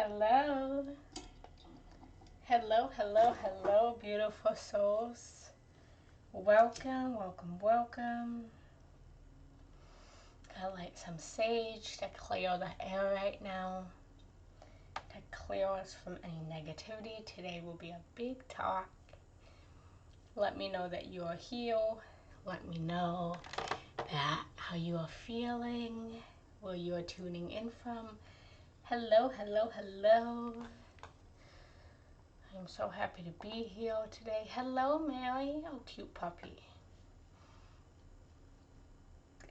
Hello. Hello, hello, hello, beautiful souls. Welcome, welcome, welcome. I light some sage to clear the air right now, to clear us from any negativity. Today will be a big talk. Let me know that you are here. Let me know that how you are feeling, where you are tuning in from. Hello, hello, hello. I'm so happy to be here today. Hello, Mary. Oh, cute puppy.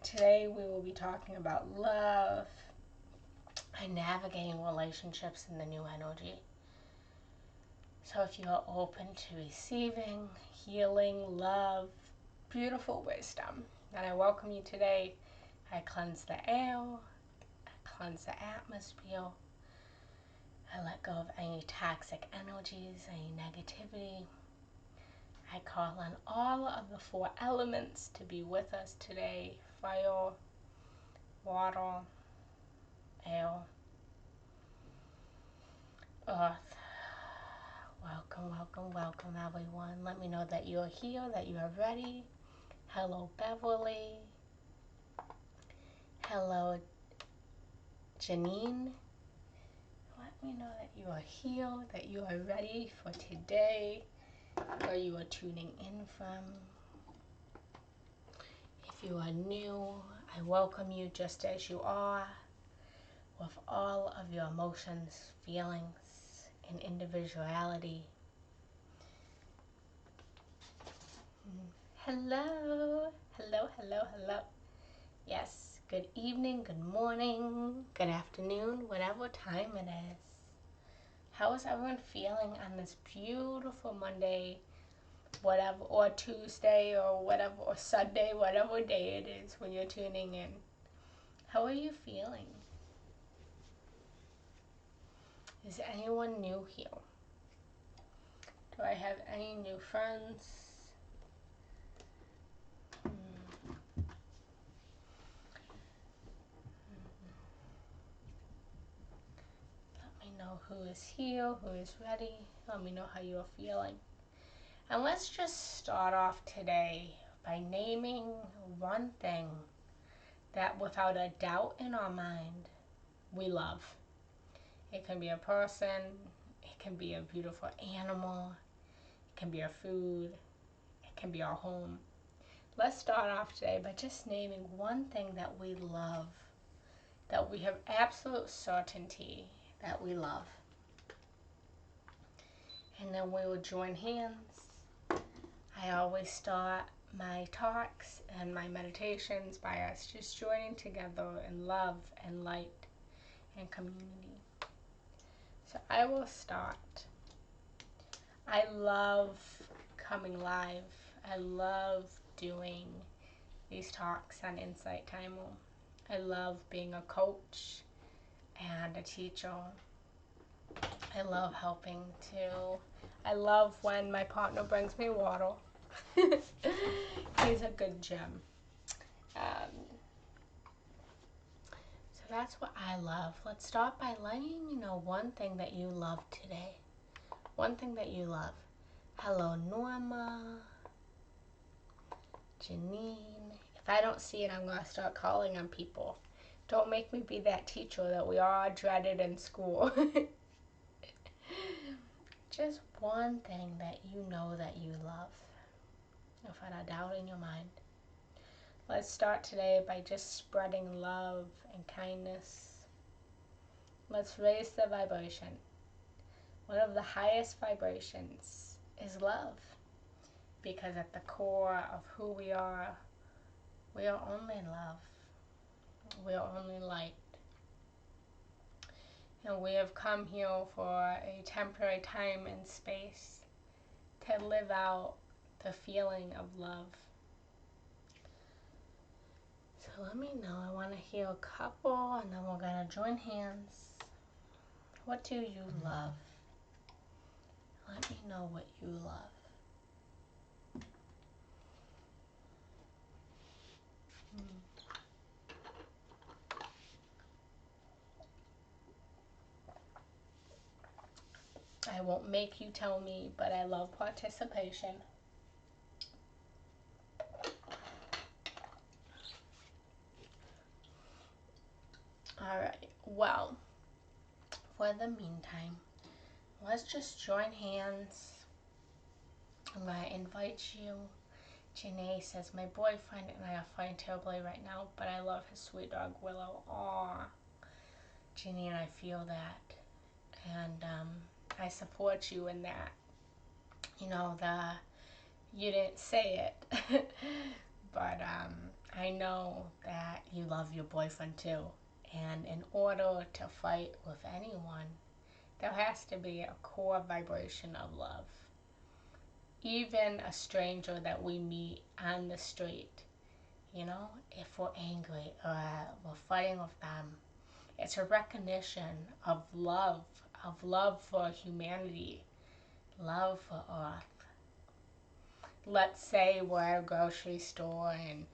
Today we will be talking about love and navigating relationships in the new energy. So if you are open to receiving, healing, love, beautiful wisdom, then I welcome you today. I cleanse the air, I cleanse the atmosphere. I let go of any toxic energies, any negativity. I call on all of the 4 elements to be with us today: fire, water, air, earth. Welcome, welcome, welcome, everyone. Let me know that you're here, that you are ready. Hello, Beverly. Hello, Janine. Let me know that you are here, that you are ready for today, where you are tuning in from. If you are new, I welcome you just as you are, with all of your emotions, feelings, and individuality. Hello, hello, hello, hello. Yes, good evening, good morning, good afternoon, whatever time it is. How is everyone feeling on this beautiful Monday, whatever, or Tuesday, or whatever, or Sunday, whatever day it is when you're tuning in? How are you feeling? Is anyone new here? Do I have any new friends? Let me know who is here, who is ready. Let me know how you're feeling. And let's just start off today by naming one thing that without a doubt in our mind we love. It can be a person, it can be a beautiful animal, it can be a food, it can be our home. Let's start off today by just naming one thing that we love, that we have absolute certainty that we love. And then we will join hands. I always start my talks and my meditations by us just joining together in love and light and community. So I will start. I love coming live. I love doing these talks on Insight Timer. I love being a coach and a teacher. I love helping to. I love when my partner brings me water. He's a good gem. So that's what I love. Let's start by letting me know one thing that you love today. One thing that you love. Hello, Norma. Janine. If I don't see it, I'm going to start calling on people. Don't make me be that teacher that we all dreaded in school. Just one thing that you know that you love, without a doubt in your mind. Let's start today by just spreading love and kindness. Let's raise the vibration. One of the highest vibrations is love, because at the core of who we are only love. We are only light. And we have come here for a temporary time and space to live out the feeling of love. So let me know. I want to hear a couple, and then we're going to join hands. What do you love? Let me know what you love. I won't make you tell me, but I love participation. Alright, well, for the meantime, let's just join hands. I'm going to invite you. Janae says, my boyfriend and I are fighting terribly right now, but I love his sweet dog, Willow. Aww. Jeannie and I feel that. And I support you in that. You know, you didn't say it. But I know that you love your boyfriend too. And in order to fight with anyone, there has to be a core vibration of love. Even a stranger that we meet on the street, you know, if we're angry or we're fighting with them, it's a recognition of love for humanity, love for Earth. Let's say we're at a grocery store and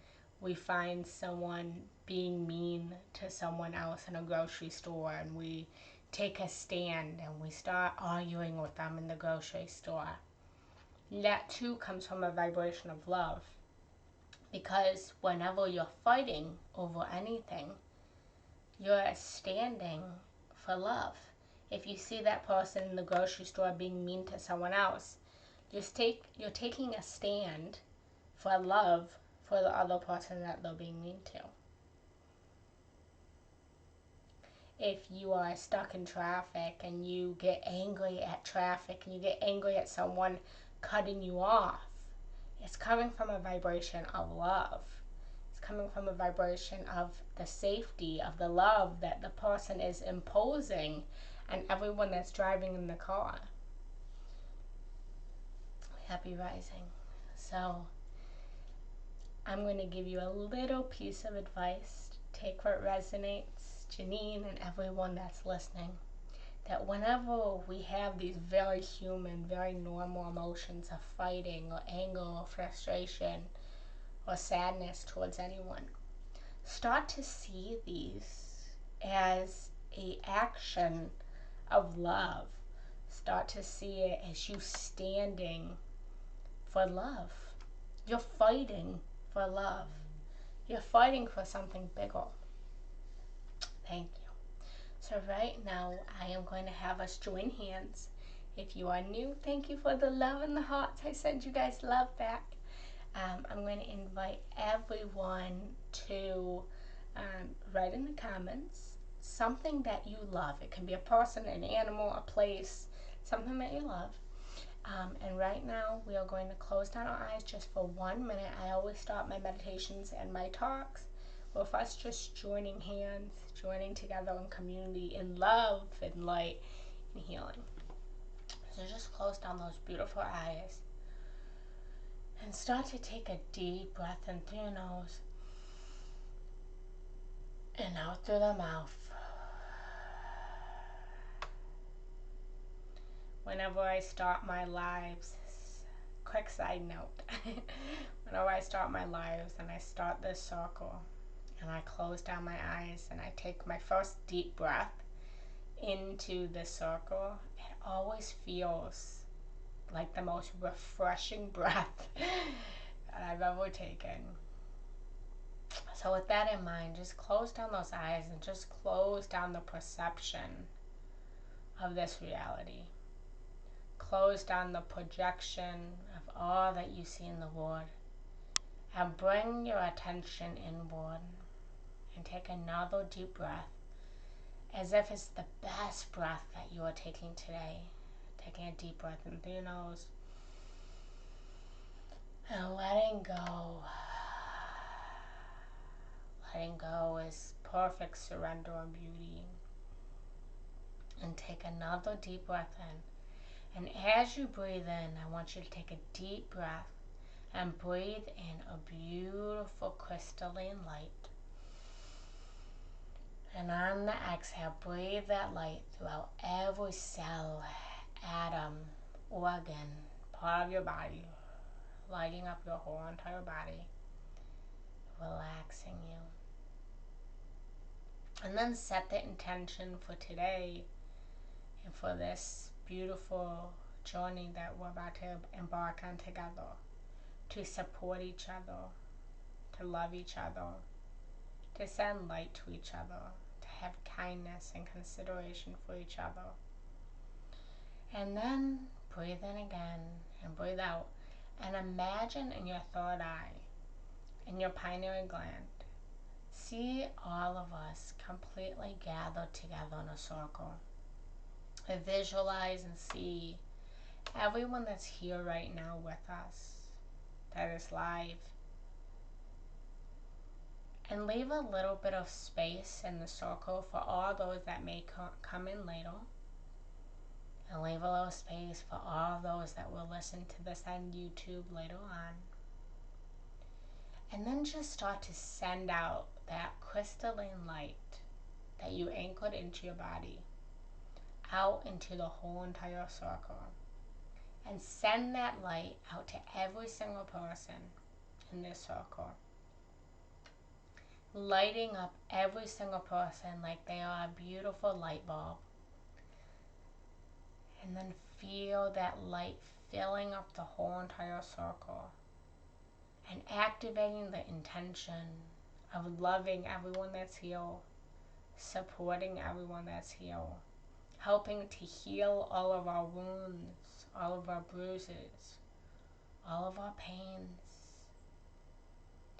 we find someone being mean to someone else in a grocery store, and we take a stand and we start arguing with them in the grocery store. That too comes from a vibration of love, because whenever you're fighting over anything, you're standing for love. If you see that person in the grocery store being mean to someone else, you're taking a stand for love for the other person that they're being mean to. If you are stuck in traffic and you get angry at traffic and you get angry at someone cutting you off, it's coming from a vibration of love. It's coming from a vibration of the safety, of the love that the person is imposing on everyone that's driving in the car. Happy rising. So I'm going to give you a little piece of advice. Take what resonates. Janine and everyone that's listening, that whenever we have these very human, very normal emotions of fighting or anger or frustration or sadness towards anyone, start to see these as an action of love. Start to see it as you standing for love. You're fighting for love. You're fighting for something bigger. Thank you. So right now, I am going to have us join hands. If you are new, thank you for the love and the hearts. I send you guys love back. I'm going to invite everyone to write in the comments something that you love. It can be a person, an animal, a place, something that you love. And right now, we are going to close down our eyes just for 1 minute. I always start my meditations and my talks with us just joining hands, joining together in community, in love, in light, and healing. So just close down those beautiful eyes and start to take a deep breath in through your nose and out through the mouth. Whenever I start my lives, quick side note, whenever I start my lives and I start this circle and I close down my eyes and I take my first deep breath into the circle, it always feels like the most refreshing breath that I've ever taken. So with that in mind, just close down those eyes and just close down the perception of this reality. Close down the projection of all that you see in the world, and bring your attention inward and take another deep breath, as if it's the best breath that you are taking today. Taking a deep breath in through your nose and letting go. Letting go is perfect surrender and beauty. And take another deep breath in. And as you breathe in, I want you to take a deep breath and breathe in a beautiful crystalline light. And on the exhale, breathe that light throughout every cell, atom, organ, part of your body, lighting up your whole entire body, relaxing you. And then set the intention for today and for this beautiful journey that we're about to embark on together, to support each other, to love each other, to send light to each other, to have kindness and consideration for each other. And then breathe in again and breathe out. And imagine in your third eye, in your pineal gland, see all of us completely gathered together in a circle. And visualize and see everyone that's here right now with us, that is live. And leave a little bit of space in the circle for all those that may come in later. And leave a little space for all those that will listen to this on YouTube later on. And then just start to send out that crystalline light that you anchored into your body out into the whole entire circle. And send that light out to every single person in this circle. Lighting up every single person like they are a beautiful light bulb. And then feel that light filling up the whole entire circle. And activating the intention of loving everyone that's here, supporting everyone that's here, helping to heal all of our wounds, all of our bruises, all of our pains,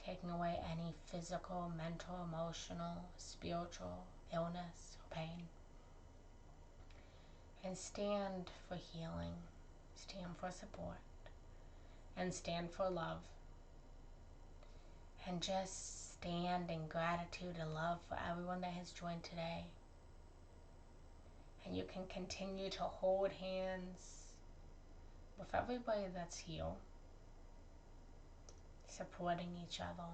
taking away any physical, mental, emotional, spiritual illness or pain. And stand for healing, stand for support, and stand for love. And just stand in gratitude and love for everyone that has joined today. And you can continue to hold hands with everybody that's here, supporting each other.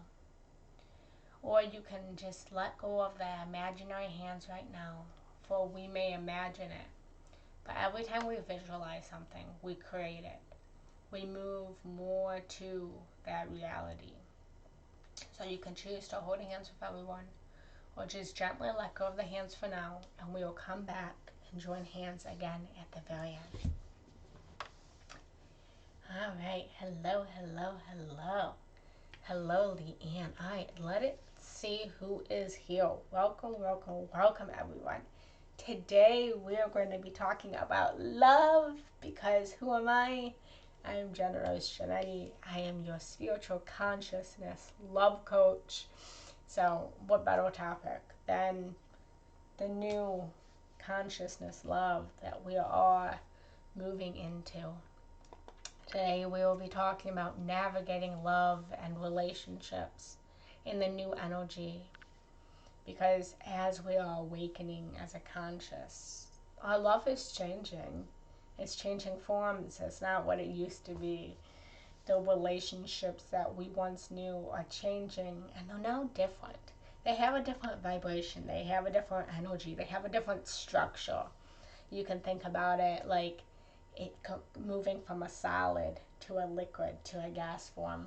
Or you can just let go of the imaginary hands right now, for we may imagine it. But every time we visualize something, we create it. We move more to that reality. So you can choose to hold hands with everyone, or just gently let go of the hands for now, and we will come back and join hands again at the very end. All right, hello, hello, hello. Hello, Leanne. All right, let it see who is here. Welcome, welcome, welcome, everyone. Today, we are going to be talking about love, because who am I? I am Genna Rose Giannetti. I am your spiritual consciousness love coach. So, what better topic than the new consciousness love that we are moving into? Today, we will be talking about navigating love and relationships in the new energy. Because as we are awakening as a conscious, our love is changing. It's changing forms. It's not what it used to be. The relationships that we once knew are changing, and they're now different. They have a different vibration. They have a different energy. They have a different structure. You can think about it like it moving from a solid to a liquid to a gas form.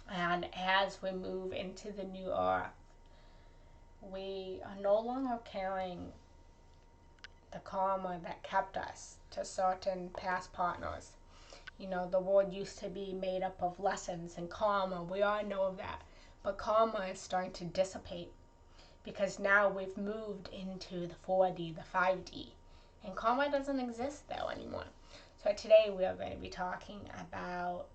And as we move into the new earth, we are no longer carrying the karma that kept us to certain past partners. You know, the world used to be made up of lessons and karma. We all know of that. But karma is starting to dissipate, because now we've moved into the 4D, the 5D. And karma doesn't exist though anymore. So today we are going to be talking about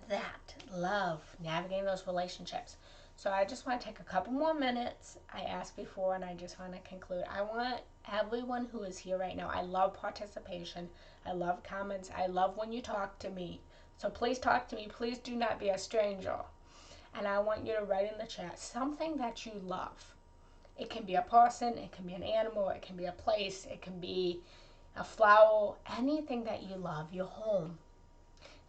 that, love, navigating those relationships. So I just want to take a couple more minutes. I asked before and I just want to conclude. I want everyone who is here right now, I love participation. I love comments. I love when you talk to me. So please talk to me. Please do not be a stranger. And I want you to write in the chat something that you love. It can be a person, it can be an animal, it can be a place, it can be a flower, anything that you love, your home.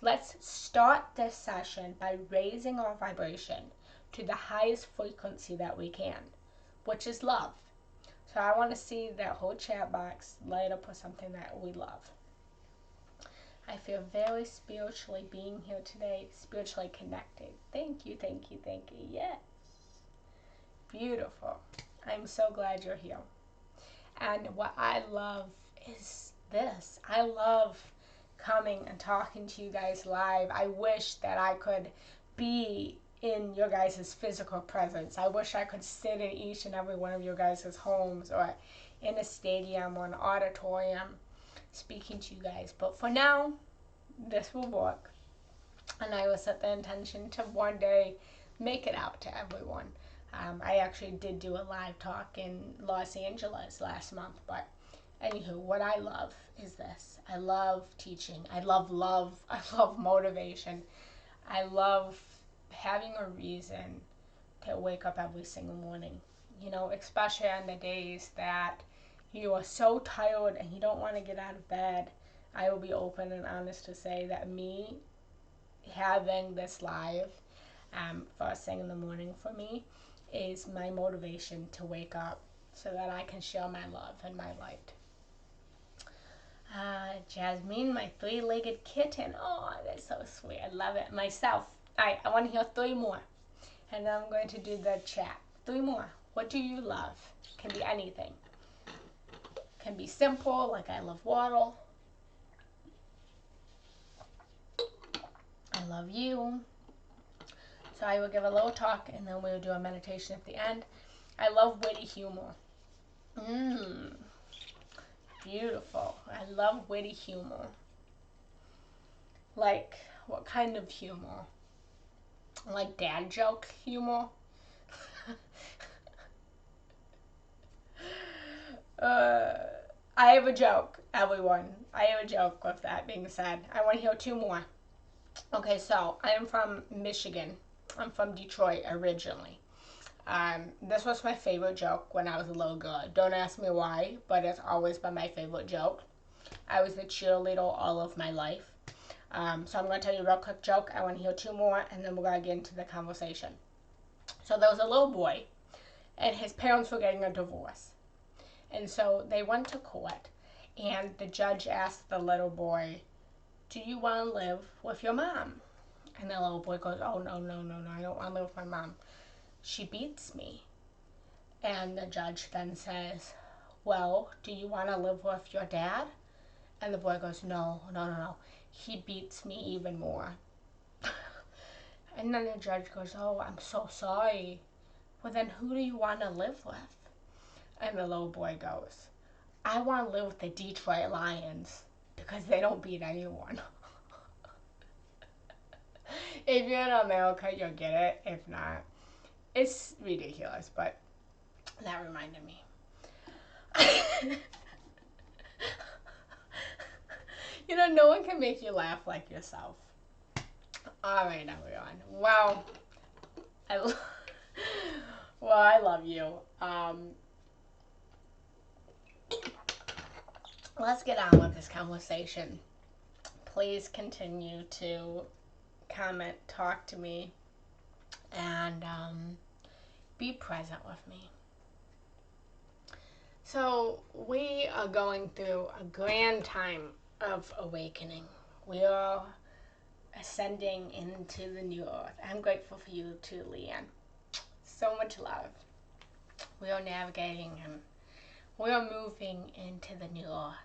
Let's start this session by raising our vibration to the highest frequency that we can, which is love. So I want to see that whole chat box light up with something that we love. I feel very spiritually being here today, spiritually connected. Thank you, thank you, thank you. Yes. Beautiful. I'm so glad you're here. And what I love is this. I love coming and talking to you guys live. I wish that I could be in your guys' physical presence. I wish I could sit in each and every one of your guys' homes or in a stadium or an auditorium speaking to you guys. But for now, this will work. And I will set the intention to one day make it out to everyone. I actually did do a live talk in Los Angeles last month, but anywho, what I love is this. I love teaching. I love love. I love motivation. I love having a reason to wake up every single morning. You know, especially on the days that you are so tired and you don't want to get out of bed. I will be open and honest to say that me having this live first thing in the morning for me is my motivation to wake up so that I can share my love and my light. Jasmine, my three-legged kitten. Oh, that's so sweet. I love it. Myself. I want to hear 3 more. And then I'm going to do the chat. 3 more. What do you love? Can be anything. Can be simple, like I love water. I love you. So I will give a little talk and then we'll do a meditation at the end. I love witty humor. Beautiful. I love witty humor. Like, what kind of humor? Like dad joke humor? I have a joke, everyone. I have a joke with that being said. I want to hear 2 more. Okay, so I am from Michigan. I'm from Detroit originally. This was my favorite joke when I was a little girl. Don't ask me why, but it's always been my favorite joke. I was a cheerleader all of my life. So I'm going to tell you a real quick joke. I want to hear 2 more, and then we're going to get into the conversation. So there was a little boy, and his parents were getting a divorce. And so they went to court, and the judge asked the little boy, do you want to live with your mom? And the little boy goes, oh, no, I don't want to live with my mom. She beats me. And the judge then says, well, do you want to live with your dad? And the boy goes, no. He beats me even more. And then the judge goes, oh, I'm so sorry. Well, then who do you want to live with? And the little boy goes, I want to live with the Detroit Lions because they don't beat anyone. If you're in America, you'll get it. If not, it's ridiculous, but that reminded me. You know, no one can make you laugh like yourself. All right, everyone. Well, I love you. Let's get on with this conversation. Please continue to comment, talk to me, and be present with me. So we are going through a grand time of awakening. We are ascending into the new earth. I'm grateful for you too, Leanne. So much love. We are navigating and we are moving into the new earth.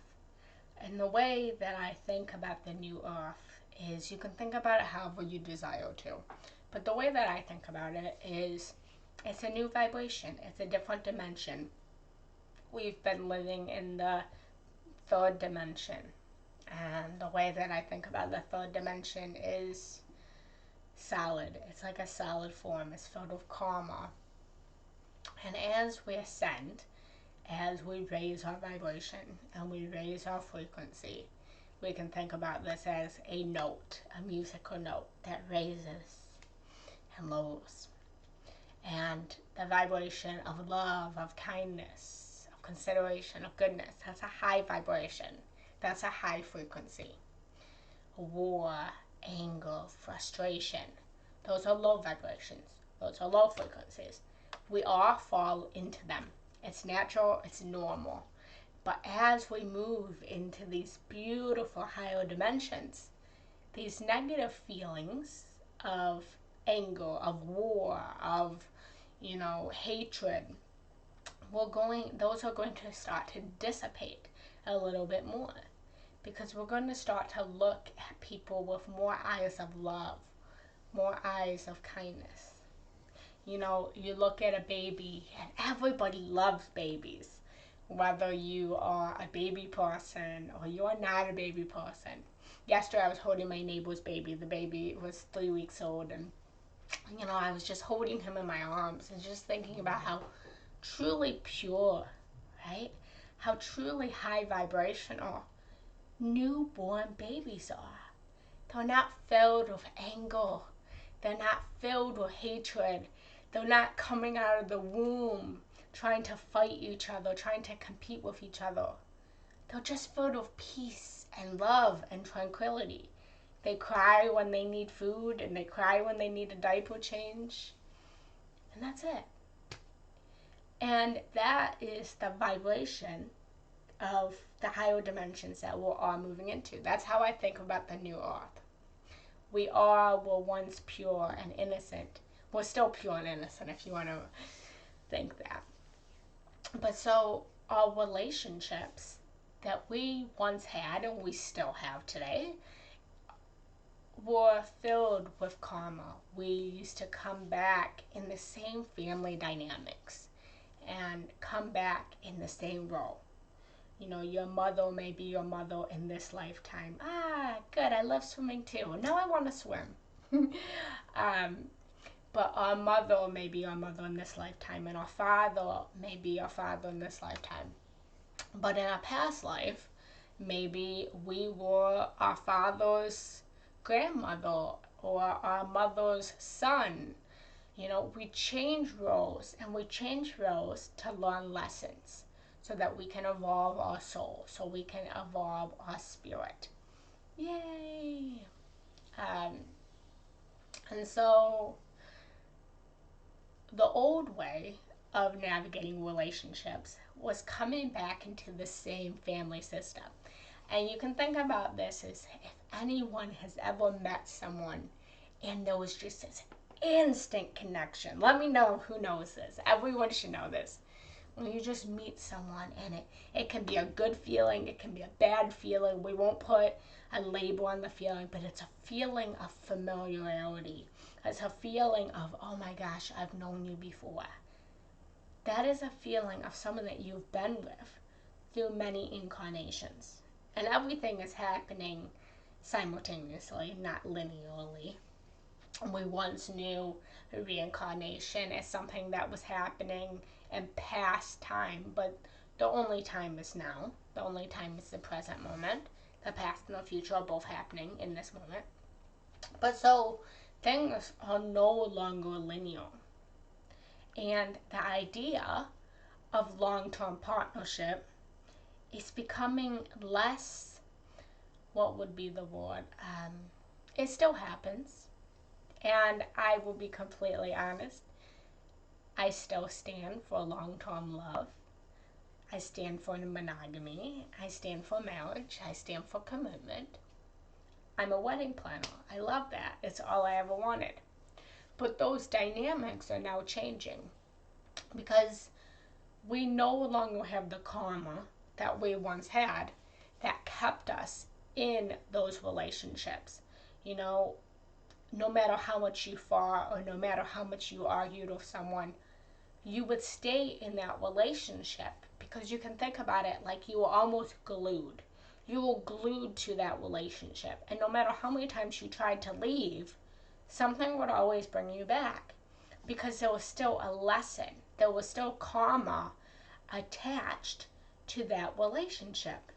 And the way that I think about the new earth is you can think about it however you desire to. But the way that I think about it is it's a new vibration. It's a different dimension. We've been living in the 3rd dimension. And the way that I think about the 3rd dimension is solid. It's like a solid form. It's filled with karma. And as we ascend, as we raise our vibration and we raise our frequency, we can think about this as a note, a musical note that raises and lowers. And the vibration of love, of kindness, of consideration, of goodness, that's a high vibration. That's a high frequency. War, anger, frustration, those are low vibrations. Those are low frequencies. We all fall into them. It's natural, it's normal. But as we move into these beautiful higher dimensions, these negative feelings of anger, of war, of, hatred, those are going to start to dissipate a little bit more, because we're going to start to look at people with more eyes of love, more eyes of kindness. You know, you look at a baby, and everybody loves babies, whether you are a baby person or you're not a baby person. Yesterday I was holding my neighbor's baby. The baby was 3 weeks old, and you know, I was just holding him in my arms and just thinking about how truly pure, right? How truly high vibrational newborn babies are. They're not filled with anger. They're not filled with hatred. They're not coming out of the womb trying to fight each other, trying to compete with each other. They're just filled with peace and love and tranquility. They cry when they need food, and they cry when they need a diaper change. And that's it. And that is the vibration of the higher dimensions that we're all moving into. That's how I think about the new earth. We all were once pure and innocent. We're still pure and innocent, if you want to think that. But so our relationships that we once had and we still have today were filled with karma. We used to come back in the same family dynamics and come back in the same role. You know, your mother may be your mother in this lifetime. Ah, good, I love swimming too. Now I want to swim. But our mother may be our mother in this lifetime, and our father may be our father in this lifetime. But in our past life, maybe we were our father's grandmother or our mother's son. You know, we change roles, and we change roles to learn lessons so that we can evolve our soul, so we can evolve our spirit. Yay! And so the old way of navigating relationships was coming back into the same family system. And you can think about this as if anyone has ever met someone and there was just this instant connection. Let me know who knows this. Everyone should know this. When you just meet someone, and it can be a good feeling, it can be a bad feeling. We won't put a label on the feeling, but it's a feeling of familiarity. It's a feeling of, oh my gosh, I've known you before. That is a feeling of someone that you've been with through many incarnations. And everything is happening simultaneously, not linearly. We once knew reincarnation as something that was happening in past time, but the only time is now. The only time is the present moment. The past and the future are both happening in this moment. But so things are no longer linear. And the idea of long-term partnership is becoming less, what would be the word? It still happens. And I will be completely honest, I still stand for long-term love. I stand for monogamy. I stand for marriage. I stand for commitment. I'm a wedding planner. I love that. It's all I ever wanted. But those dynamics are now changing because we no longer have the karma that we once had that kept us in those relationships. You know, no matter how much you fought or no matter how much you argued with someone, you would stay in that relationship because you can think about it like you were almost glued. You were glued to that relationship. And no matter how many times you tried to leave, something would always bring you back because there was still a lesson. There was still karma attached to that relationship.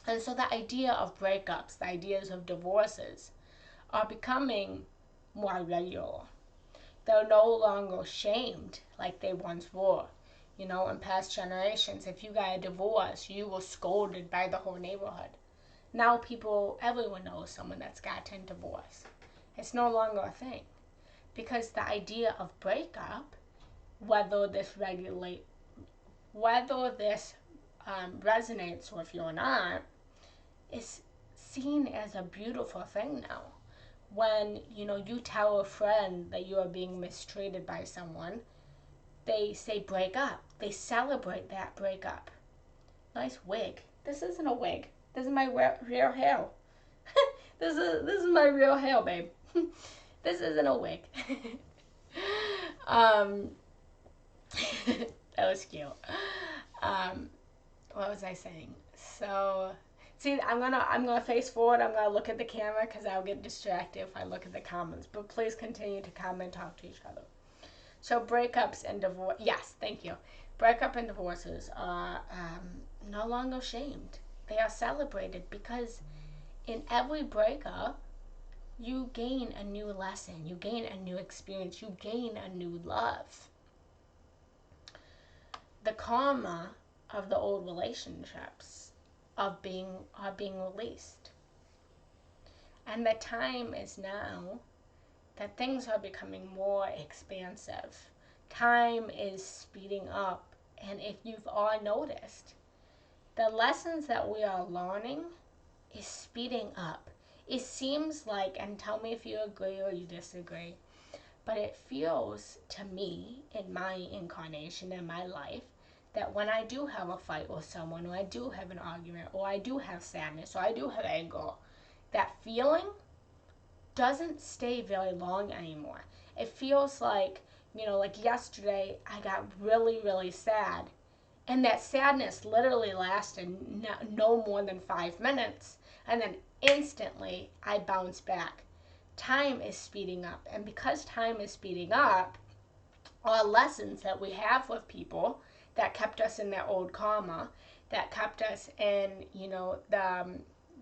And so the idea of breakups, the ideas of divorces are becoming more regular. They're no longer shamed like they once were. You know, in past generations, if you got a divorce, you were scolded by the whole neighborhood. Now everyone knows someone that's gotten divorced. It's no longer a thing. Because the idea of breakup, whether this resonates with you or not, is seen as a beautiful thing now. When, you tell a friend that you are being mistreated by someone, they say break up. They celebrate that breakup. Nice wig. This isn't a wig. This is my real hair. This is my real hair, babe. This isn't a wig. That was cute. What was I saying? So, see, I'm gonna face forward. I'm gonna look at the camera because I'll get distracted if I look at the comments. But please continue to comment, talk to each other. So breakups and divorce. Yes, thank you. Breakup and divorces are no longer shamed. They are celebrated because in every breakup, you gain a new lesson. You gain a new experience. You gain a new love. The karma of the old relationships are being released. And the time is now that things are becoming more expansive. Time is speeding up. And if you've all noticed, the lessons that we are learning is speeding up. It seems like, and tell me if you agree or you disagree, but it feels to me in my incarnation, in my life, that when I do have a fight with someone, or I do have an argument, or I do have sadness, or I do have anger, that feeling doesn't stay very long anymore. It feels like, like yesterday I got really, really sad. And that sadness literally lasted no more than 5 minutes. And then instantly I bounce back. Time is speeding up. And because time is speeding up, our lessons that we have with people that kept us in that old karma, that kept us in,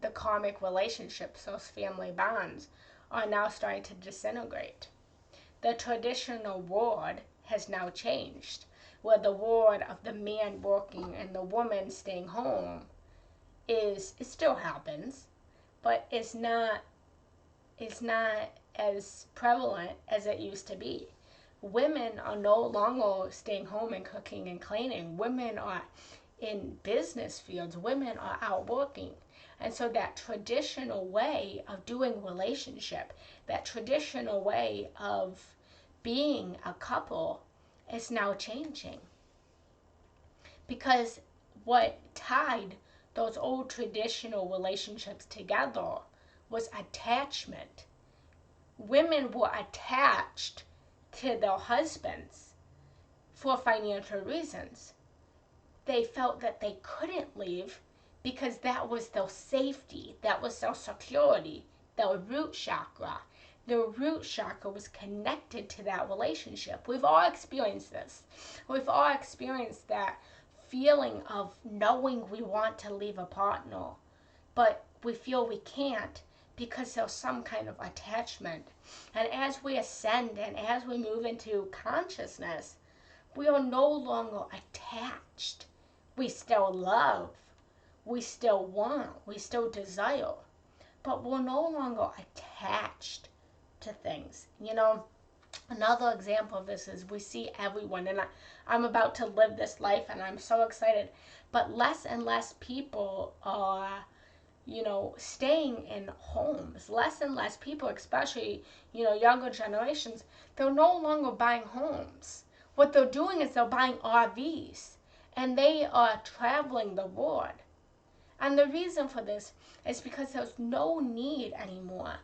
the karmic relationships, those family bonds, are now starting to disintegrate. The traditional world has now changed, where the world of the man working and the woman staying home it still happens, but it's not as prevalent as it used to be. Women are no longer staying home and cooking and cleaning. Women are in business fields. Women are out working. And so that traditional way of doing relationship, that traditional way of being a couple is now changing. Because what tied those old traditional relationships together was attachment. Women were attached to their husbands for financial reasons. They felt that they couldn't leave because that was their safety, that was their security, their root chakra. The root chakra was connected to that relationship. We've all experienced this. We've all experienced that feeling of knowing we want to leave a partner, but we feel we can't because there's some kind of attachment. And as we ascend and as we move into consciousness, we are no longer attached. We still love, we still want, we still desire, but we're no longer attached to things. Another example of this is we see everyone, and I'm about to live this life and I'm so excited, but less and less people are staying in homes. Less and less people, especially younger generations, they're no longer buying homes. What they're doing is they're buying RVs and they are traveling the world. And the reason for this is because there's no need anymore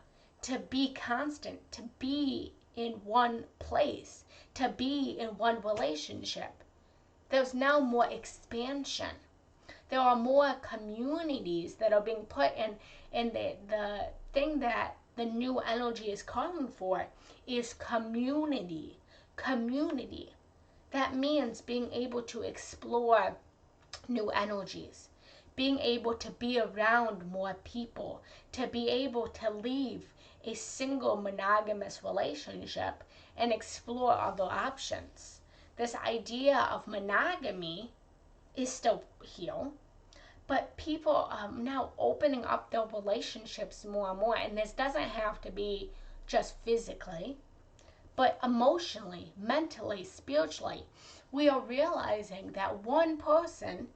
to be constant, to be in one place, to be in one relationship. There's now more expansion. There are more communities that are being put in, and the thing that the new energy is calling for is community. Community. That means being able to explore new energies, being able to be around more people, to be able to leave a single monogamous relationship and explore other options. This idea of monogamy is still here, but people are now opening up their relationships more and more, and this doesn't have to be just physically, but emotionally, mentally, spiritually. We are realizing that one person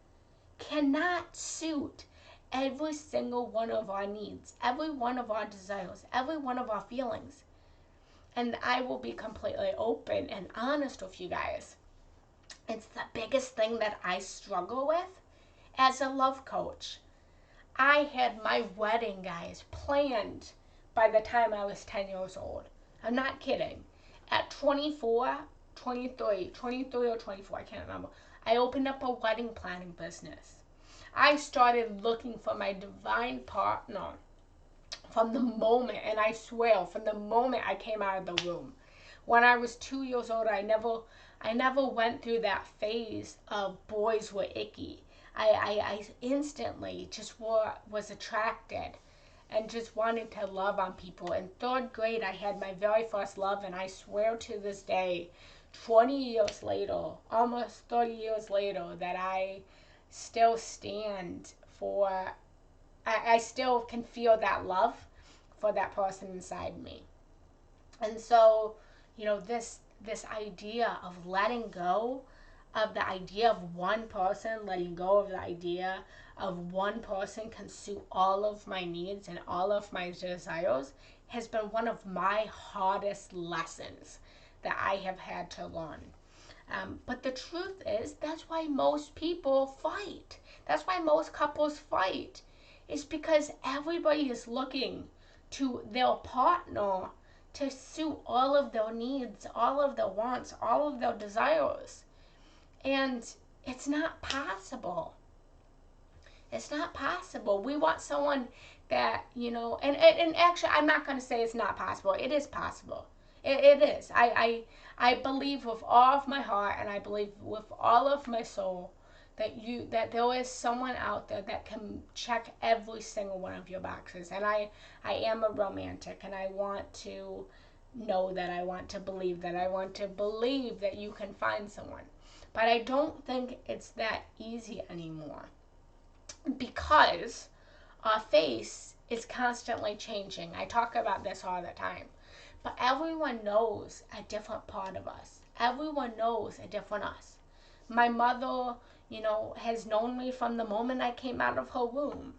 cannot suit every single one of our needs, every one of our desires, every one of our feelings. And I will be completely open and honest with you guys. It's the biggest thing that I struggle with as a love coach. I had my wedding, guys, planned by the time I was 10 years old. I'm not kidding. At 24, 23 or 24, I can't remember, I opened up a wedding planning business. I started looking for my divine partner from the moment, and I swear, from the moment I came out of the womb. When I was 2 years old, I never went through that phase of boys were icky. I instantly just was attracted and just wanted to love on people. In third grade, I had my very first love, and I swear to this day, 20 years later, almost 30 years later, that I still stand for, I still can feel that love for that person inside me. And so, this idea of letting go of the idea of one person, letting go of the idea of one person can suit all of my needs and all of my desires has been one of my hardest lessons that I have had to learn. But the truth is, that's why most people fight. That's why most couples fight. It's because everybody is looking to their partner to suit all of their needs, all of their wants, all of their desires. And it's not possible. It's not possible. We want someone that, and actually, I'm not going to say it's not possible. It is possible. It is. I believe with all of my heart, and I believe with all of my soul that there is someone out there that can check every single one of your boxes. And I am a romantic, and I want to know that, I want to believe that, I want to believe that you can find someone. But I don't think it's that easy anymore, because our face is constantly changing. I talk about this all the time. But everyone knows a different part of us. Everyone knows a different us. My mother, has known me from the moment I came out of her womb,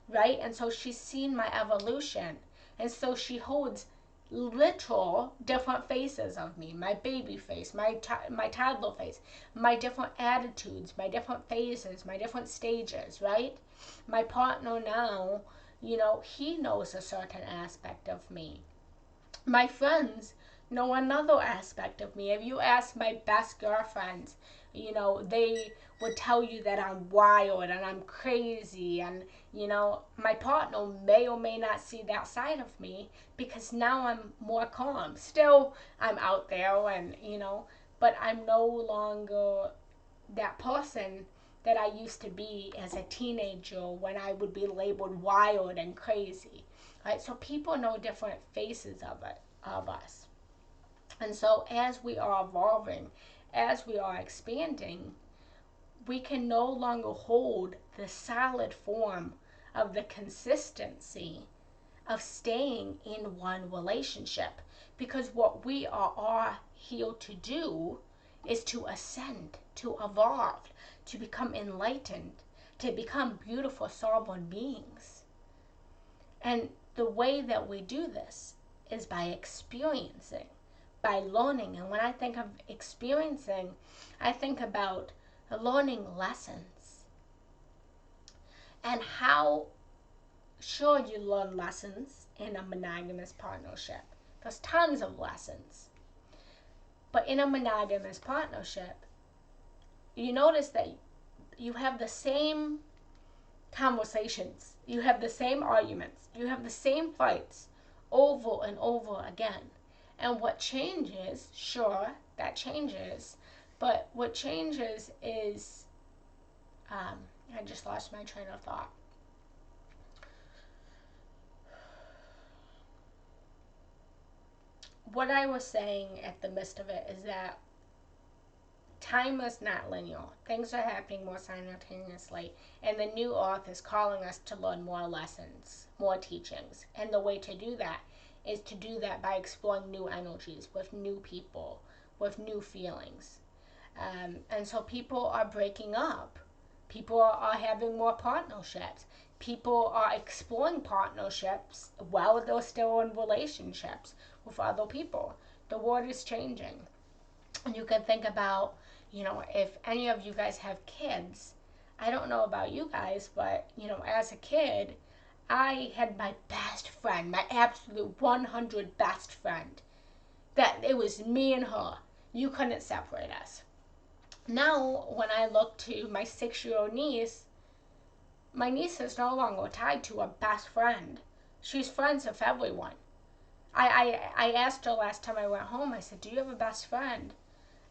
right? And so she's seen my evolution. And so she holds literal different faces of me: my baby face, my toddler face, my different attitudes, my different phases, my different stages, right? My partner now, he knows a certain aspect of me. My friends know another aspect of me. If you ask my best girlfriends, they would tell you that I'm wild and I'm crazy, and my partner may or may not see that side of me, because now I'm more calm. Still, I'm out there, and but I'm no longer that person that I used to be as a teenager, when I would be labeled wild and crazy. Right? So people know different faces of us. And so as we are evolving, as we are expanding, we can no longer hold the solid form of the consistency of staying in one relationship, because what we are here to do is to ascend, to evolve, to become enlightened, to become beautiful sovereign beings. And the way that we do this is by experiencing, by learning. And when I think of experiencing, I think about learning lessons. And how sure you learn lessons in a monogamous partnership. There's tons of lessons. But in a monogamous partnership, you notice that you have the same conversations, you have the same arguments, you have the same fights over and over again. And what changes, sure, that changes, but what changes is, I just lost my train of thought. What I was saying at the midst of it is that time is not linear. Things are happening more simultaneously, and the new earth is calling us to learn more lessons, more teachings. And the way to do that is to do that by exploring new energies with new people, with new feelings. And so people are breaking up. People are having more partnerships. People are exploring partnerships while they're still in relationships with other people. The world is changing. And you can think about, if any of you guys have kids, I don't know about you guys, but, as a kid, I had my best friend, my absolute 100 best friend. That it was me and her. You couldn't separate us. Now, when I look to my 6-year-old niece, my niece is no longer tied to a best friend. She's friends with everyone. I asked her last time I went home, I said, do you have a best friend?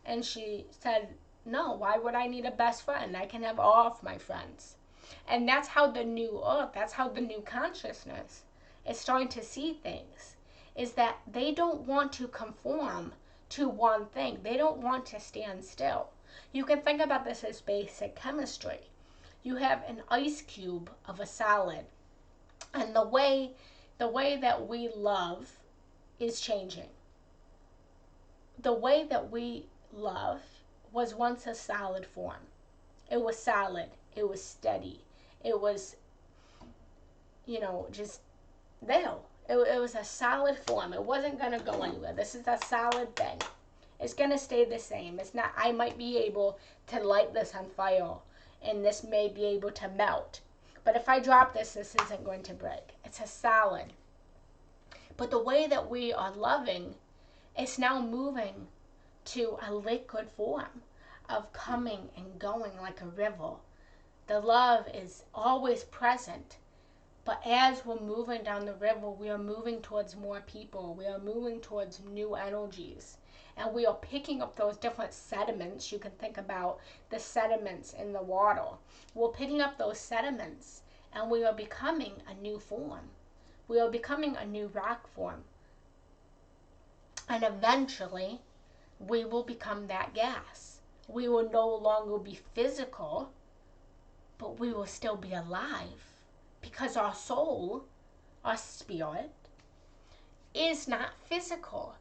And she said, no, why would I need a best friend? I can have all of my friends. And that's how the new earth, that's how the new consciousness is starting to see things, is that they don't want to conform to one thing. They don't want to stand still. You can think about this as basic chemistry. You have an ice cube of a solid, and the way that we love is changing. The way that we love was once a solid form. It was solid. It was steady. It was, just there. It was a solid form. It wasn't going to go anywhere. This is a solid thing. It's going to stay the same. It's not, I might be able to light this on fire, and this may be able to melt. But if I drop this isn't going to break. It's a solid. But the way that we are loving is now moving to a liquid form of coming and going like a river. The love is always present. But as we're moving down the river, we are moving towards more people. We are moving towards new energies. And we are picking up those different sediments. You can think about the sediments in the water. We're picking up those sediments, and we are becoming a new form. We are becoming a new rock form. And eventually, we will become that gas. We will no longer be physical, but we will still be alive. Because our soul, our spirit, is not physical,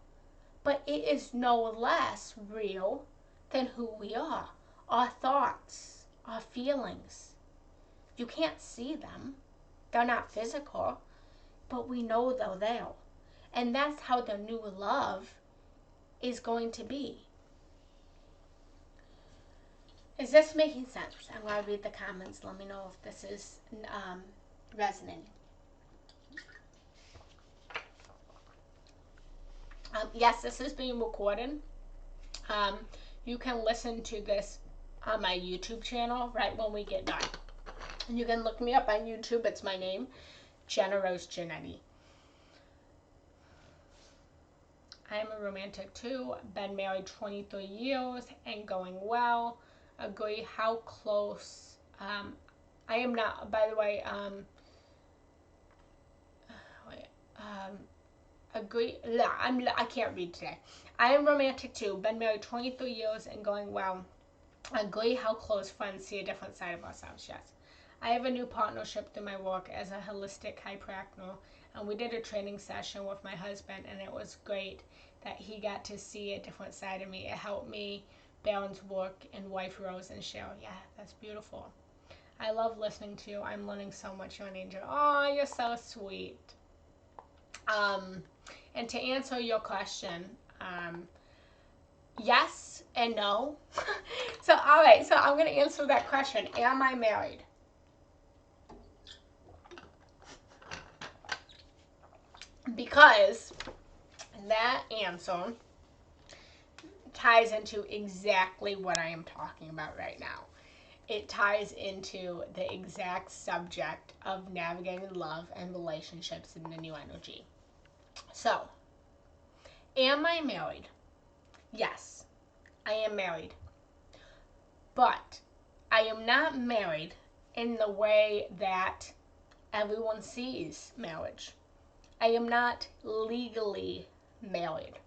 but it is no less real than who we are. Our thoughts, our feelings. You can't see them. They're not physical, but we know they're there. And that's how the new love is going to be. Is this making sense? I'm going to read the comments. Let me know if this is resonating. Yes, this is being recorded. You can listen to this on my YouTube channel right when we get done. And you can look me up on YouTube. It's my name, Genna Rose Giannetti. I am a romantic too. Been married 23 years and going well. Agree how close. I am not, by the way, agree. No, I can't read today. I am romantic too. Been married 23 years and going well. Agree how close friends see a different side of ourselves. Yes. I have a new partnership through my work as a holistic chiropractor, and we did a training session with my husband, and it was great that he got to see a different side of me. It helped me balance work and wife roles and share. Yeah, that's beautiful. I love listening to you. I'm learning so much. You're an angel. Oh, you're so sweet. And to answer your question, yes and no. So, all right. So I'm going to answer that question. Am I married? Because that answer ties into exactly what I am talking about right now. It ties into the exact subject of navigating love and relationships in the new energy. So, am I married? Yes, I am married. But I am not married in the way that everyone sees marriage. I am not legally married.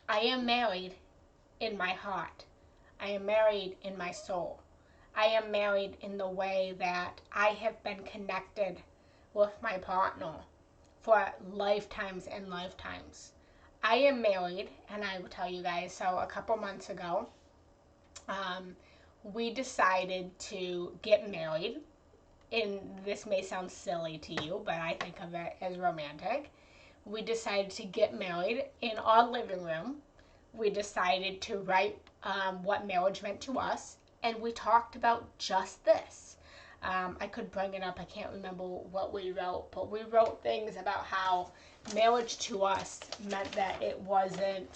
I am married in my heart. I am married in my soul. I am married in the way that I have been connected with my partner for lifetimes and lifetimes. I am married, and I will tell you guys, so a couple months ago, we decided to get married. And this may sound silly to you, but I think of it as romantic. We decided to get married in our living room we decided to write what marriage meant to us, and we talked about just this. I could bring it up. I can't remember what we wrote, but we wrote things about how marriage to us meant that it wasn't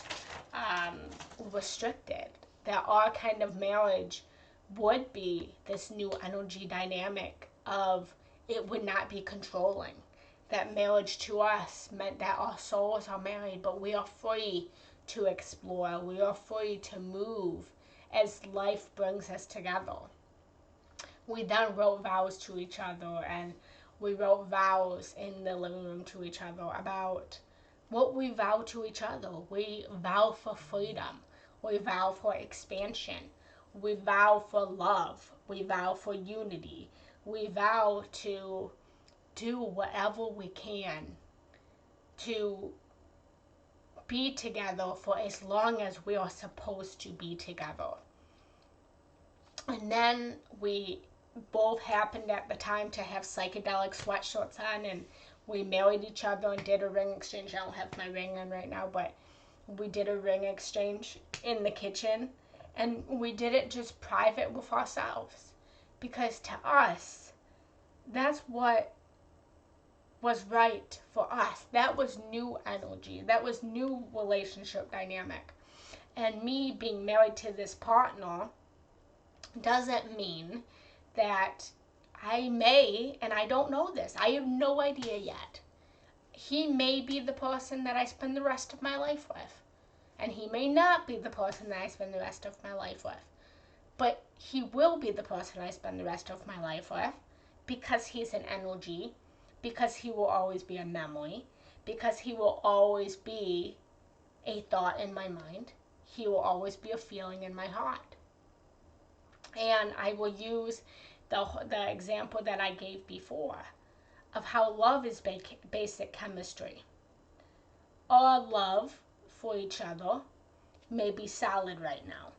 restricted. That our kind of marriage would be this new energy dynamic of it would not be controlling. That marriage to us meant that our souls are married, but we are free to explore. We are free to move as life brings us together. We then wrote vows to each other, and we wrote vows in the living room to each other about what we vow to each other. We vow for freedom. We vow for expansion. We vow for love. We vow for unity. We vow to do whatever we can to be together for as long as we are supposed to be together. And then we both happened at the time to have psychedelic sweatshirts on, and we married each other and did a ring exchange. I don't have my ring on right now, but we did a ring exchange in the kitchen, and we did it just private with ourselves, because to us, that's what was right for us. That was new energy. That was new relationship dynamic. And me being married to this partner doesn't mean that I may, and I don't know this, I have no idea yet. He may be the person that I spend the rest of my life with. And he may not be the person that I spend the rest of my life with. But he will be the person I spend the rest of my life with, because he's an energy, because he will always be a memory, because he will always be a thought in my mind. He will always be a feeling in my heart. And I will use the example that I gave before of how love is basic chemistry. Our love for each other may be solid right now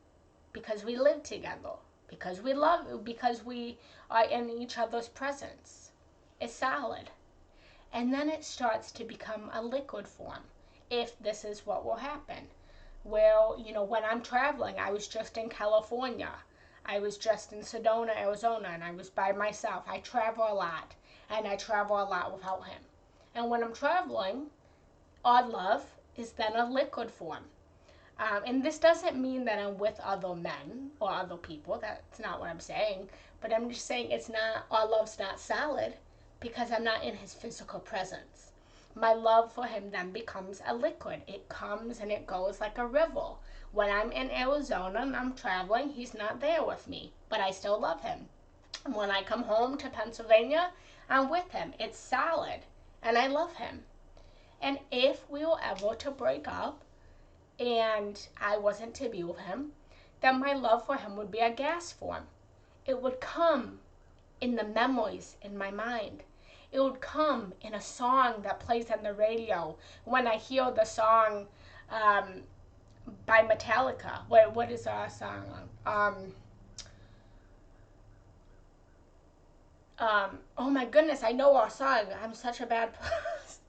because we live together, because we love, because we are in each other's presence. It's solid. And then it starts to become a liquid form, if this is what will happen. Well, when I'm traveling, I was just in California. I was just in Sedona, Arizona, and I was by myself. I travel a lot, and I travel a lot without him. And when I'm traveling, our love is then a liquid form. And this doesn't mean that I'm with other men or other people. That's not what I'm saying. But I'm just saying our love's not solid because I'm not in his physical presence. My love for him then becomes a liquid. It comes and it goes like a river. When I'm in Arizona and I'm traveling, he's not there with me, but I still love him. When I come home to Pennsylvania, I'm with him. It's solid, and I love him. And if we were ever to break up and I wasn't to be with him, then my love for him would be a gas form. It would come in the memories in my mind. It would come in a song that plays on the radio. When I hear the song by Metallica. What is our song? Oh my goodness, I know our song. I'm such a bad person.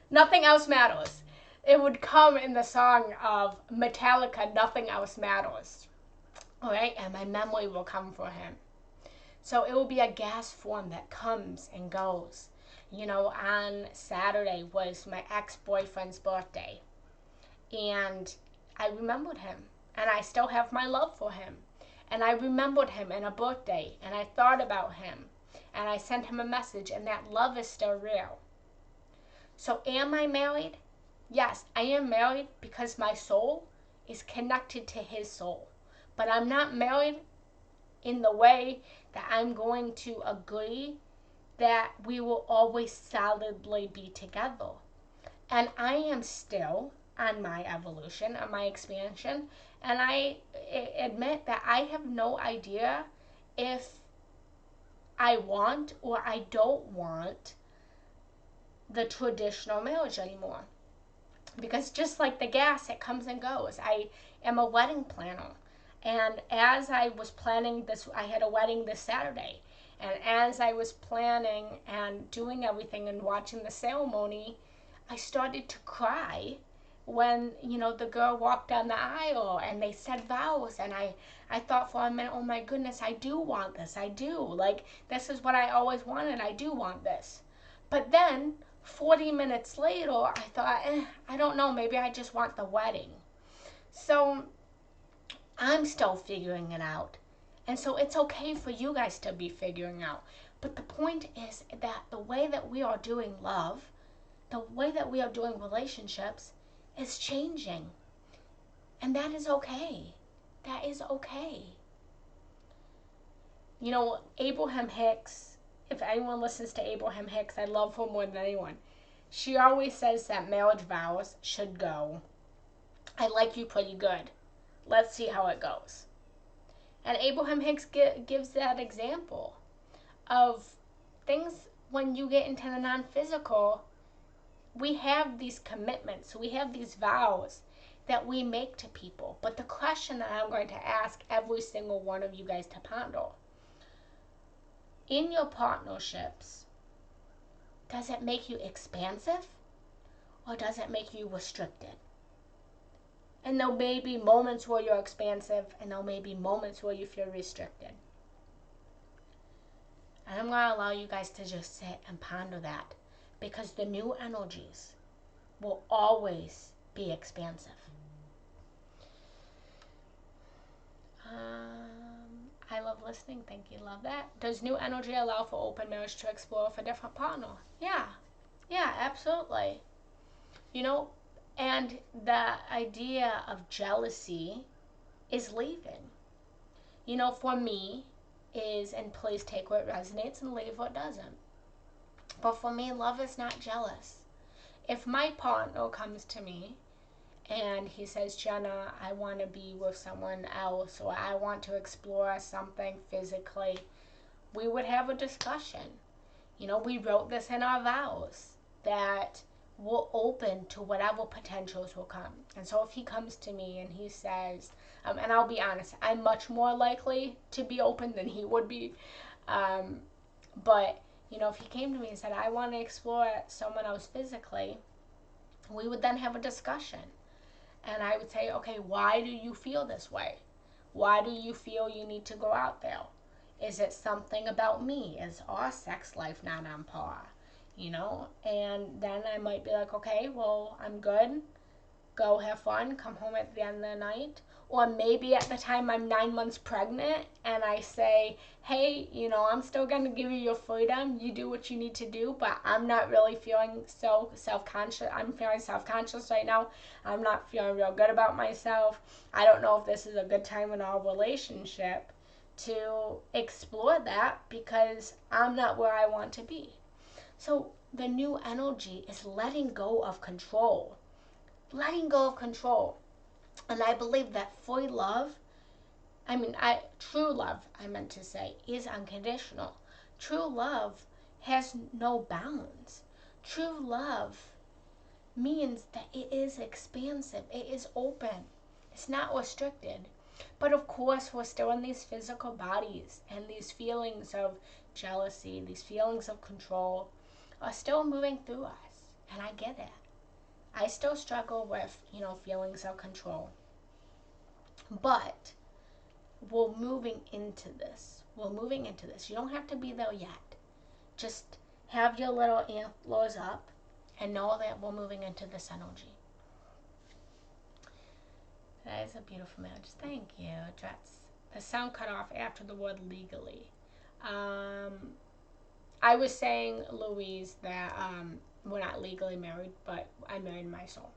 Nothing Else Matters. It would come in the song of Metallica, Nothing Else Matters. Alright, and my memory will come for him. So it will be a gas form that comes and goes. On Saturday was my ex-boyfriend's birthday. And I remembered him. And I still have my love for him. And I remembered him in a birthday. And I thought about him. And I sent him a message. And that love is still real. So am I married? Yes, I am married because my soul is connected to his soul. But I'm not married in the way that I'm going to agree that we will always solidly be together. And I am still on my evolution, on my expansion, and I admit that I have no idea if I want or I don't want the traditional marriage anymore. Because just like the gas, it comes and goes. I am a wedding planner. And as I was planning this, I had a wedding this Saturday. And as I was planning and doing everything and watching the ceremony, I started to cry when, the girl walked down the aisle and they said vows, and I thought for a minute, oh my goodness, I do want this. I do. Like, this is what I always wanted. I do want this. But then 40 minutes later, I thought, I don't know, maybe I just want the wedding. So I'm still figuring it out. And so it's okay for you guys to be figuring out. But the point is that the way that we are doing love, the way that we are doing relationships is changing. And that is okay. That is okay. Abraham Hicks, if anyone listens to Abraham Hicks, I love her more than anyone. She always says that marriage vows should go, I like you pretty good. Let's see how it goes. And Abraham Hicks gives that example of things when you get into the non-physical. We have these commitments, we have these vows that we make to people. But the question that I'm going to ask every single one of you guys to ponder, in your partnerships, does it make you expansive or does it make you restricted? And there may be moments where you're expansive and there may be moments where you feel restricted. And I'm going to allow you guys to just sit and ponder that, because the new energies will always be expansive. I love listening. Thank you. Love that. Does new energy allow for open marriage to explore for different partner? Yeah, absolutely. And the idea of jealousy is leaving. For me, is, and please take what resonates and leave what doesn't. But for me, love is not jealous. If my partner comes to me and he says, Genna, I want to be with someone else, or I want to explore something physically, we would have a discussion. We wrote this in our vows that we're open to whatever potentials will come. And so if he comes to me and he says, and I'll be honest, I'm much more likely to be open than he would be. But, if he came to me and said, I want to explore someone else physically, we would then have a discussion. And I would say, okay, why do you feel this way? Why do you feel you need to go out there? Is it something about me? Is our sex life not on par? And then I might be like, okay, well, I'm good. Go have fun. Come home at the end of the night. Or maybe at the time I'm 9 months pregnant and I say, hey, I'm still going to give you your freedom. You do what you need to do, but I'm not really feeling so self-conscious. I'm feeling self-conscious right now. I'm not feeling real good about myself. I don't know if this is a good time in our relationship to explore that because I'm not where I want to be. So the new energy is letting go of control. Letting go of control. And I believe that true love, is unconditional. True love has no bounds. True love means that it is expansive. It is open. It's not restricted. But of course, we're still in these physical bodies, and these feelings of jealousy, these feelings of control are still moving through us. And I get it. I still struggle with, feelings of control. But we're moving into this. You don't have to be there yet. Just have your little antlers up and know that we're moving into this energy. That is a beautiful message. Thank you. The sound cut off after the word legally. I was saying, Louise, that we're not legally married, but I married my soul.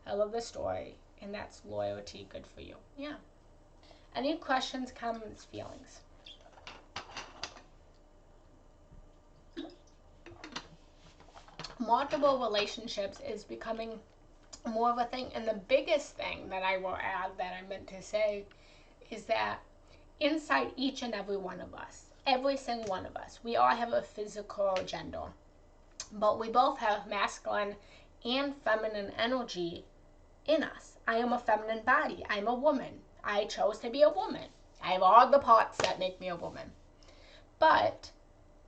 I love the story, and that's loyalty. Good for you. Yeah. Any questions, comments, feelings? Multiple relationships is becoming more of a thing, and the biggest thing that I will add that I meant to say is that inside each and every one of us, every single one of us, we all have a physical gender, but we both have masculine and feminine energy in us. I am a feminine body. I'm a woman. I chose to be a woman. I have all the parts that make me a woman. But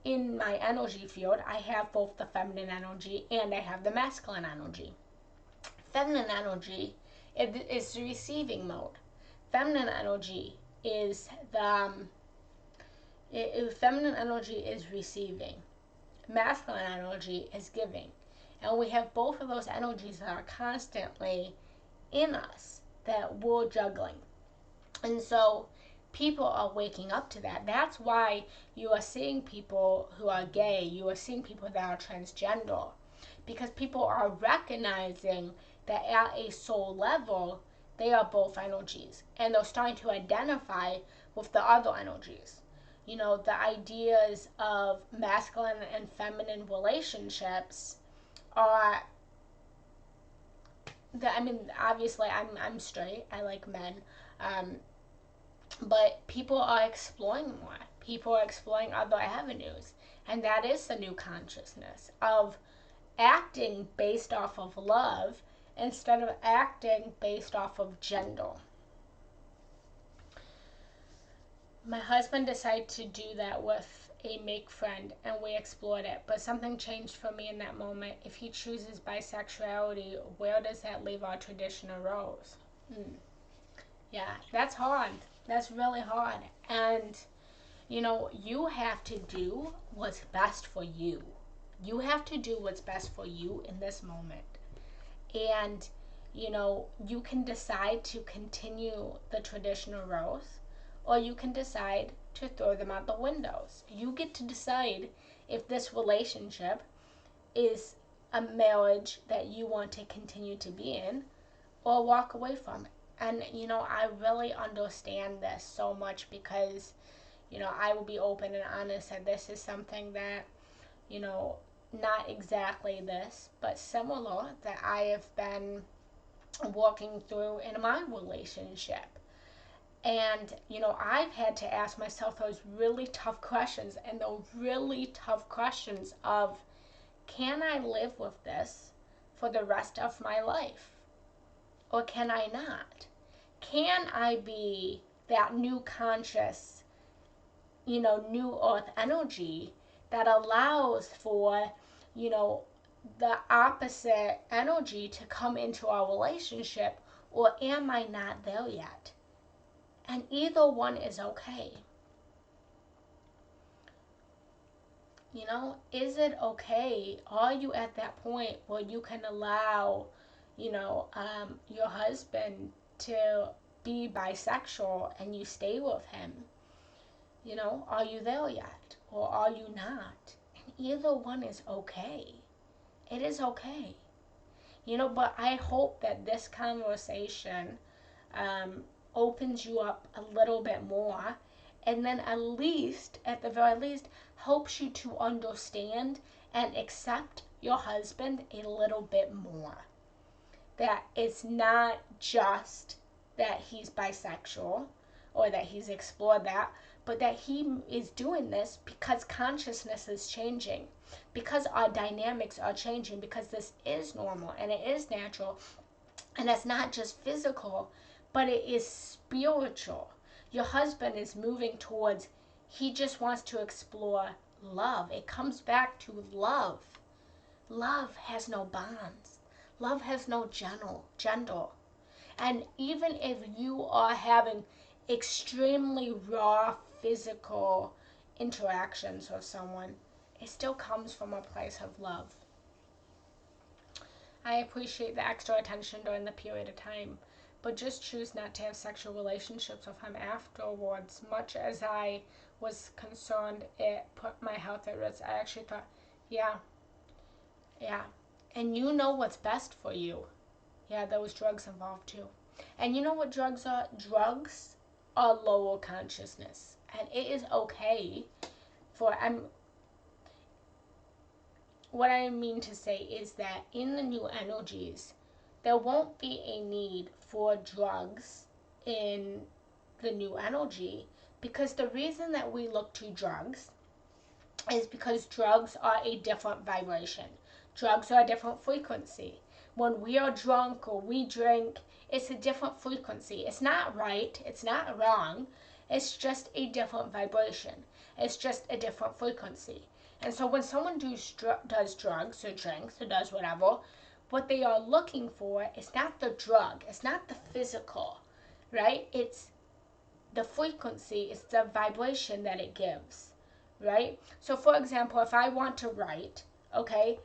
in my energy field, I have both the feminine energy and I have the masculine energy. Feminine energy is the receiving mode. Feminine energy is feminine energy is receiving. Masculine energy is giving. And we have both of those energies that are constantly in us that we're juggling. And so people are waking up to that. That's why you are seeing people who are gay, you are seeing people that are transgender, because people are recognizing that at a soul level, they are both energies, and they're starting to identify with the other energies. You know, the ideas of masculine and feminine relationships are obviously I'm straight, I like men, but people are exploring more. People are exploring other avenues, and that is the new consciousness of acting based off of love instead of acting based off of gender. My husband decided to do that with a make friend, and we explored it, but something changed for me in that moment. If he chooses bisexuality, where does that leave our traditional roles? Yeah, that's hard. That's really hard. And, you know, you have to do what's best for you. You have to do what's best for you in this moment. And, you know, you can decide to continue the traditional roles, or you can decide to throw them out the windows. You get to decide if this relationship is a marriage that you want to continue to be in or walk away from. And, you know, I really understand this so much because, you know, I will be open and honest that this is something that, you know, not exactly this, but similar that I have been walking through in my relationship. And, you know, I've had to ask myself those really tough questions, and those really tough questions of, can I live with this for the rest of my life? Or can I not? Can I be that new conscious, you know, new earth energy that allows for, you know, the opposite energy to come into our relationship, or am I not there yet? And either one is okay. You know, is it okay? Are you at that point where you can allow, you know, your husband to be bisexual and you stay with him? You know, are you there yet? Or are you not? And either one is okay. It is okay. You know, but I hope that this conversation opens you up a little bit more, and then at the very least, helps you to understand and accept your husband a little bit more. That it's not just that he's bisexual or that he's explored that, but that he is doing this because consciousness is changing, because our dynamics are changing, because this is normal and it is natural, and it's not just physical, but it is spiritual. Your husband is moving towards, he just wants to explore love. It comes back to love. Love has no bonds. Love has no gender. And even if you are having extremely raw physical interactions with someone, it still comes from a place of love. I appreciate the extra attention during the period of time, but just choose not to have sexual relationships with him afterwards. Much as I was concerned it put my health at risk, I actually thought, yeah. And you know what's best for you. Yeah, there was drugs involved too. And you know what drugs are? Drugs are lower consciousness. And it is okay for, what I mean to say is that in the new energies, there won't be a need for drugs in the new energy, because the reason that we look to drugs is because drugs are a different vibration. Drugs are a different frequency. When we are drunk or we drink, it's a different frequency. It's not right, it's not wrong, it's just a different vibration. It's just a different frequency. And so when someone does drugs or drinks or does whatever, what they are looking for is not the drug, it's not the physical, right? It's the frequency, it's the vibration that it gives, right? So for example, if I want to write, okay,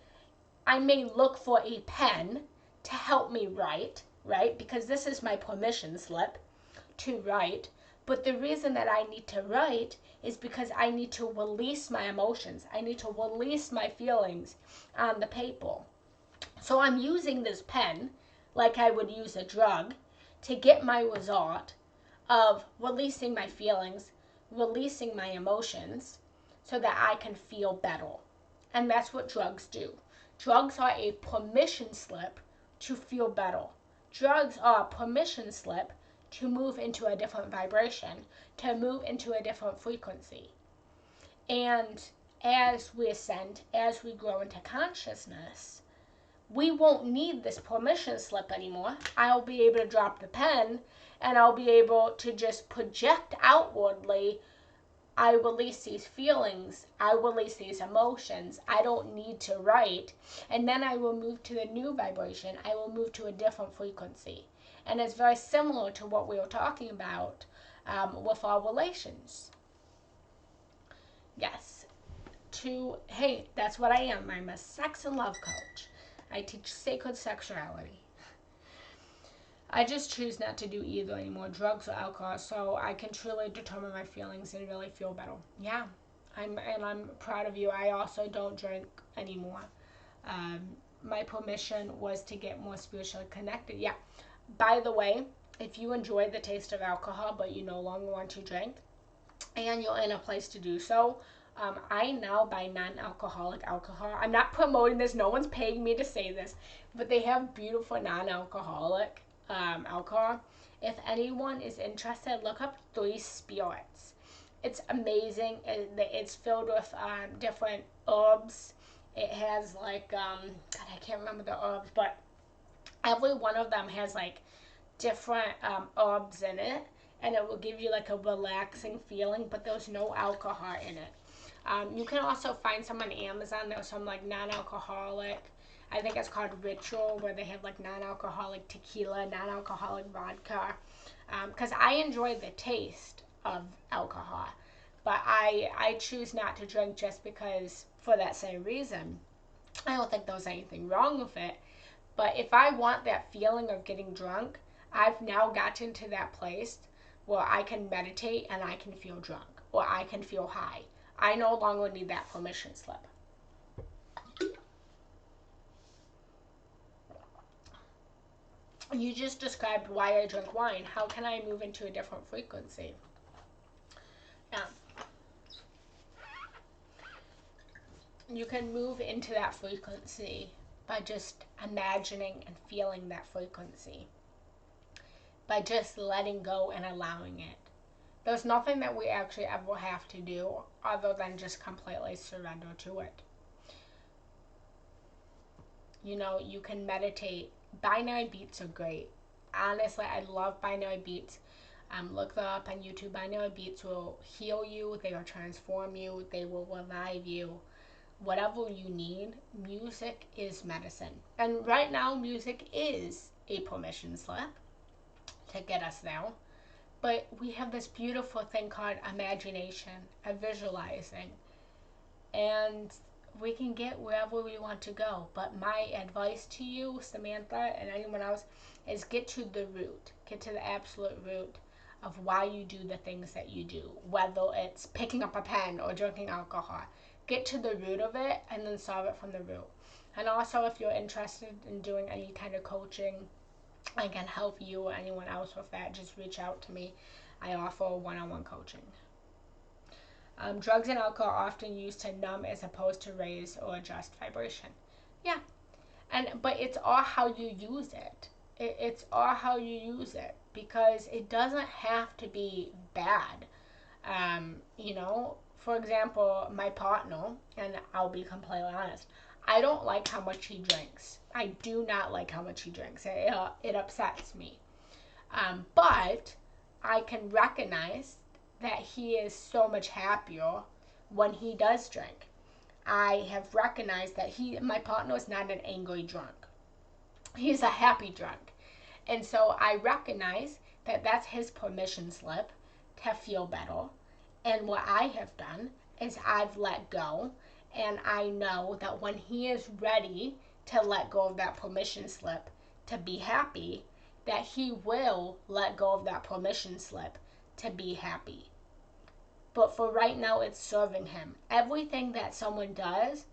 I may look for a pen to help me write, right? Because this is my permission slip to write. But the reason that I need to write is because I need to release my emotions. I need to release my feelings on the paper. So I'm using this pen like I would use a drug to get my result of releasing my feelings, releasing my emotions so that I can feel better. And that's what drugs do. Drugs are a permission slip to feel better. Drugs are a permission slip to move into a different vibration, to move into a different frequency. And as we ascend, as we grow into consciousness, we won't need this permission slip anymore. I'll be able to drop the pen and I'll be able to just project outwardly. I release these feelings, I release these emotions, I don't need to write, and then I will move to the new vibration, I will move to a different frequency. And it's very similar to what we were talking about with our relations. Yes, hey, that's what I am. I'm a sex and love coach. I teach sacred sexuality. I just choose not to do either anymore, drugs or alcohol, so I can truly determine my feelings and really feel better. Yeah, I'm proud of you. I also don't drink anymore. My permission was to get more spiritually connected. Yeah. By the way, if you enjoy the taste of alcohol but you no longer want to drink, and you're in a place to do so, I now buy non-alcoholic alcohol. I'm not promoting this. No one's paying me to say this, but they have beautiful non-alcoholic alcohol. If anyone is interested, look up Three Spirits. It's amazing. It's filled with different herbs. It has like God, I can't remember the herbs, but every one of them has like different herbs in it, and it will give you like a relaxing feeling, but there's no alcohol in it. You can also find some on Amazon. There's some like non-alcoholic, I think it's called Ritual, where they have like non-alcoholic tequila, non-alcoholic vodka. Because I enjoy the taste of alcohol, but I choose not to drink just because, for that same reason. I don't think there's anything wrong with it. But if I want that feeling of getting drunk, I've now gotten to that place where I can meditate and I can feel drunk, or I can feel high. I no longer need that permission slip. You just described why I drink wine. How can I move into a different frequency? Yeah. You can move into that frequency by just imagining and feeling that frequency, by just letting go and allowing it. There's nothing that we actually ever have to do other than just completely surrender to it. You know, you can meditate. Binary beats are great. Honestly, I love binary beats. Look them up on YouTube. Binary beats will heal you. They will transform you. They will revive you. Whatever you need, music is medicine. And right now, music is a permission slip to get us there. But we have this beautiful thing called imagination, a visualizing. And we can get wherever we want to go. But my advice to you, Samantha, and anyone else, is get to the root. Get to the absolute root of why you do the things that you do. Whether it's picking up a pen or drinking alcohol. Get to the root of it and then solve it from the root. And also, if you're interested in doing any kind of coaching, I can help you or anyone else with that. Just reach out to me. I offer one-on-one coaching. Drugs and alcohol are often used to numb as opposed to raise or adjust vibration. Yeah, but it's all how you use it. It's all how you use it, because it doesn't have to be bad. You know, for example, my partner, and I'll be completely honest, I don't like how much he drinks. I do not like how much he drinks. It upsets me. But I can recognize that he is so much happier when he does drink. I have recognized that my partner is not an angry drunk. He's a happy drunk. And so I recognize that that's his permission slip to feel better. And what I have done is I've let go. And I know that when he is ready to let go of that permission slip to be happy, that he will let go of that permission slip to be happy. But for right now, it's serving him. Everything that someone does,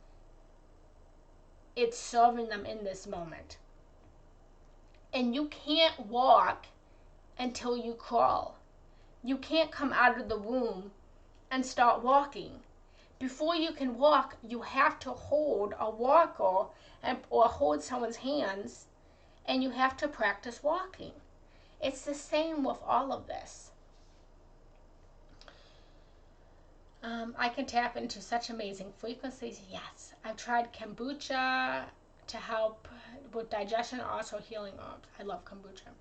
it's serving them in this moment. And you can't walk until you crawl. You can't come out of the womb and start walking. Before you can walk, you have to hold a walker or hold someone's hands, and you have to practice walking. It's the same with all of this. I can tap into such amazing frequencies. Yes, I've tried kombucha to help with digestion, also healing herbs. I love kombucha.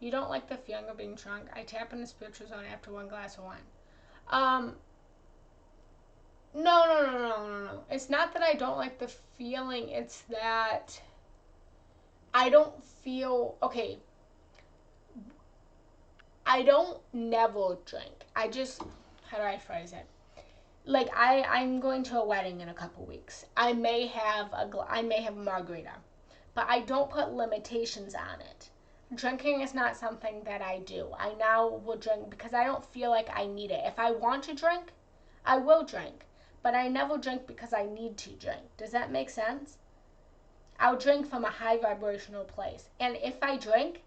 You don't like the feeling of being drunk? I tap in the spiritual zone after one glass of wine. No. It's not that I don't like the feeling. It's that I don't feel, okay, I don't never drink. I just, how do I phrase it? Like I'm going to a wedding in a couple weeks. I may have a margarita, but I don't put limitations on it. Drinking is not something that I do. I now will drink because I don't feel like I need it. If I want to drink, I will drink, but I never drink because I need to drink. Does that make sense? I'll drink from a high vibrational place. And if I drink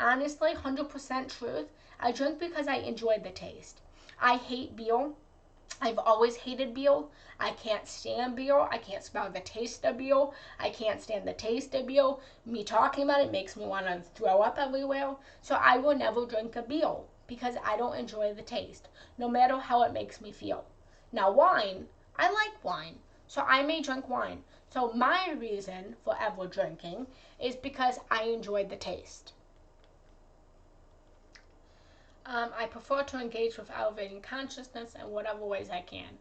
honestly, 100% truth, I drink because I enjoy the taste. I hate beer. I've always hated beer. I can't stand beer. I can't smell the taste of beer. I can't stand the taste of beer. Me talking about it makes me want to throw up everywhere. So I will never drink a beer because I don't enjoy the taste, no matter how it makes me feel. Now wine, I like wine. So I may drink wine. So my reason for ever drinking is because I enjoy the taste. I prefer to engage with elevating consciousness in whatever ways I can.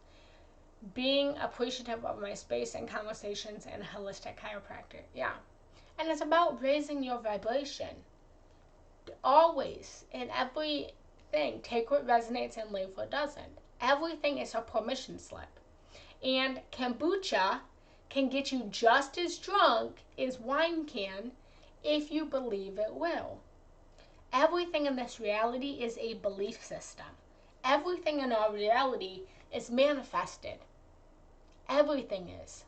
Being appreciative of my space and conversations and holistic chiropractor. Yeah. And it's about raising your vibration. Always, in everything, take what resonates and leave what doesn't. Everything is a permission slip. And kombucha can get you just as drunk as wine can if you believe it will. Everything in this reality is a belief system. Everything in our reality is manifested. Everything is.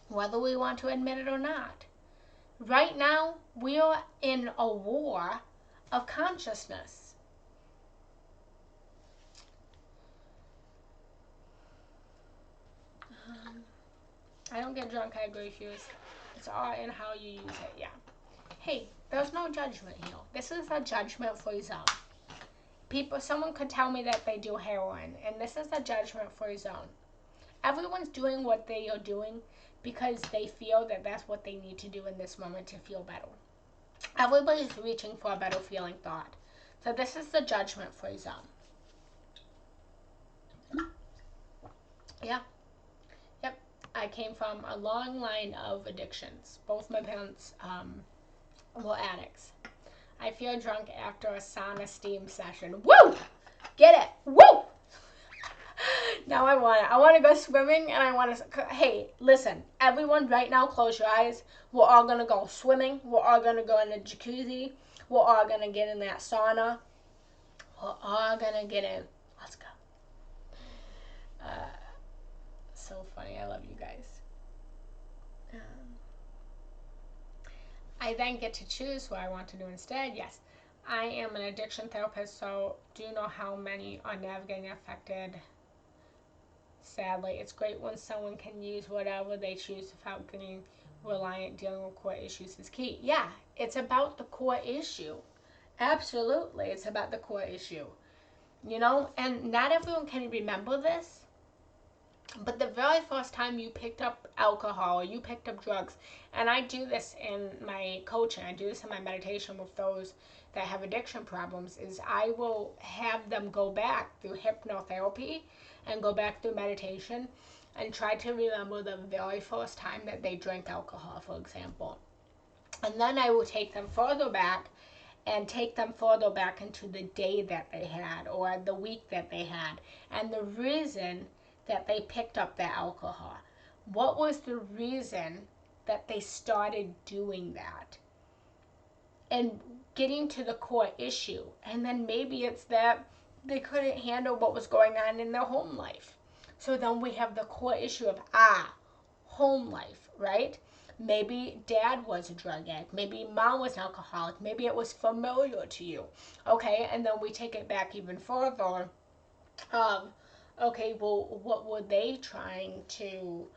Whether we want to admit it or not. Right now, we are in a war of consciousness. I don't get drunk, I agree with you. It's all in how you use it, yeah. Hey, there's no judgment here. This is a judgment-free zone. Someone could tell me that they do heroin, and this is a judgment-free zone. Everyone's doing what they are doing because they feel that that's what they need to do in this moment to feel better. Everybody's reaching for a better feeling thought. So this is the judgment-free zone. Yeah. Yep. I came from a long line of addictions. Both my parents were addicts. I feel drunk after a sauna steam session. Woo! Get it? Woo! Now I want it. I want to go swimming and I want to... Hey, listen. Everyone right now, close your eyes. We're all going to go swimming. We're all going to go in the jacuzzi. We're all going to get in that sauna. We're all going to get in. Let's go. So funny. I love you guys. I then get to choose what I want to do instead. Yes, I am an addiction therapist, so do you know how many are navigating affected? Sadly, it's great when someone can use whatever they choose without getting reliant. Dealing with core issues is key. Yeah, it's about the core issue. Absolutely, it's about the core issue. You know, and not everyone can remember this. But the very first time you picked up alcohol or you picked up drugs, and I do this in my coaching, I do this in my meditation with those that have addiction problems, is I will have them go back through hypnotherapy and go back through meditation and try to remember the very first time that they drank alcohol, for example. And then I will take them further back and take them further back into the day that they had or the week that they had and the reason that they picked up the alcohol. What was the reason that they started doing that? And getting to the core issue. And then maybe it's that they couldn't handle what was going on in their home life. So then we have the core issue of, home life, right? Maybe dad was a drug addict. Maybe mom was an alcoholic. Maybe it was familiar to you. Okay, and then we take it back even further. Okay, well, what were they trying to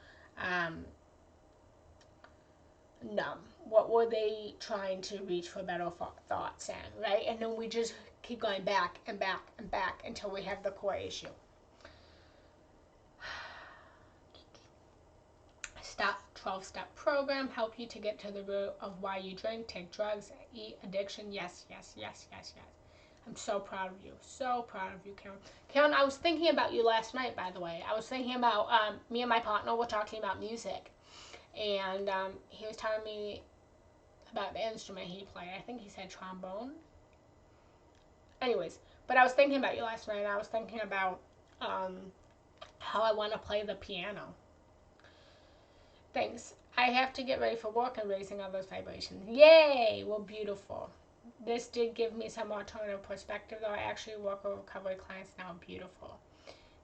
numb? What were they trying to reach for better thoughts in, right? And then we just keep going back and back and back until we have the core issue. Stop 12-step program help you to get to the root of why you drink, take drugs, eat, addiction. Yes, yes, yes, yes, yes. I'm so proud of you. So proud of you, Karen. Karen, I was thinking about you last night, by the way. I was thinking about, me and my partner were talking about music. And he was telling me about the instrument he played. I think he said trombone. Anyways, but I was thinking about you last night. And I was thinking about how I want to play the piano. Thanks. I have to get ready for work and raising all those vibrations. Yay! Well, beautiful. This did give me some alternative perspective, though. I actually work with recovery clients now. Beautiful.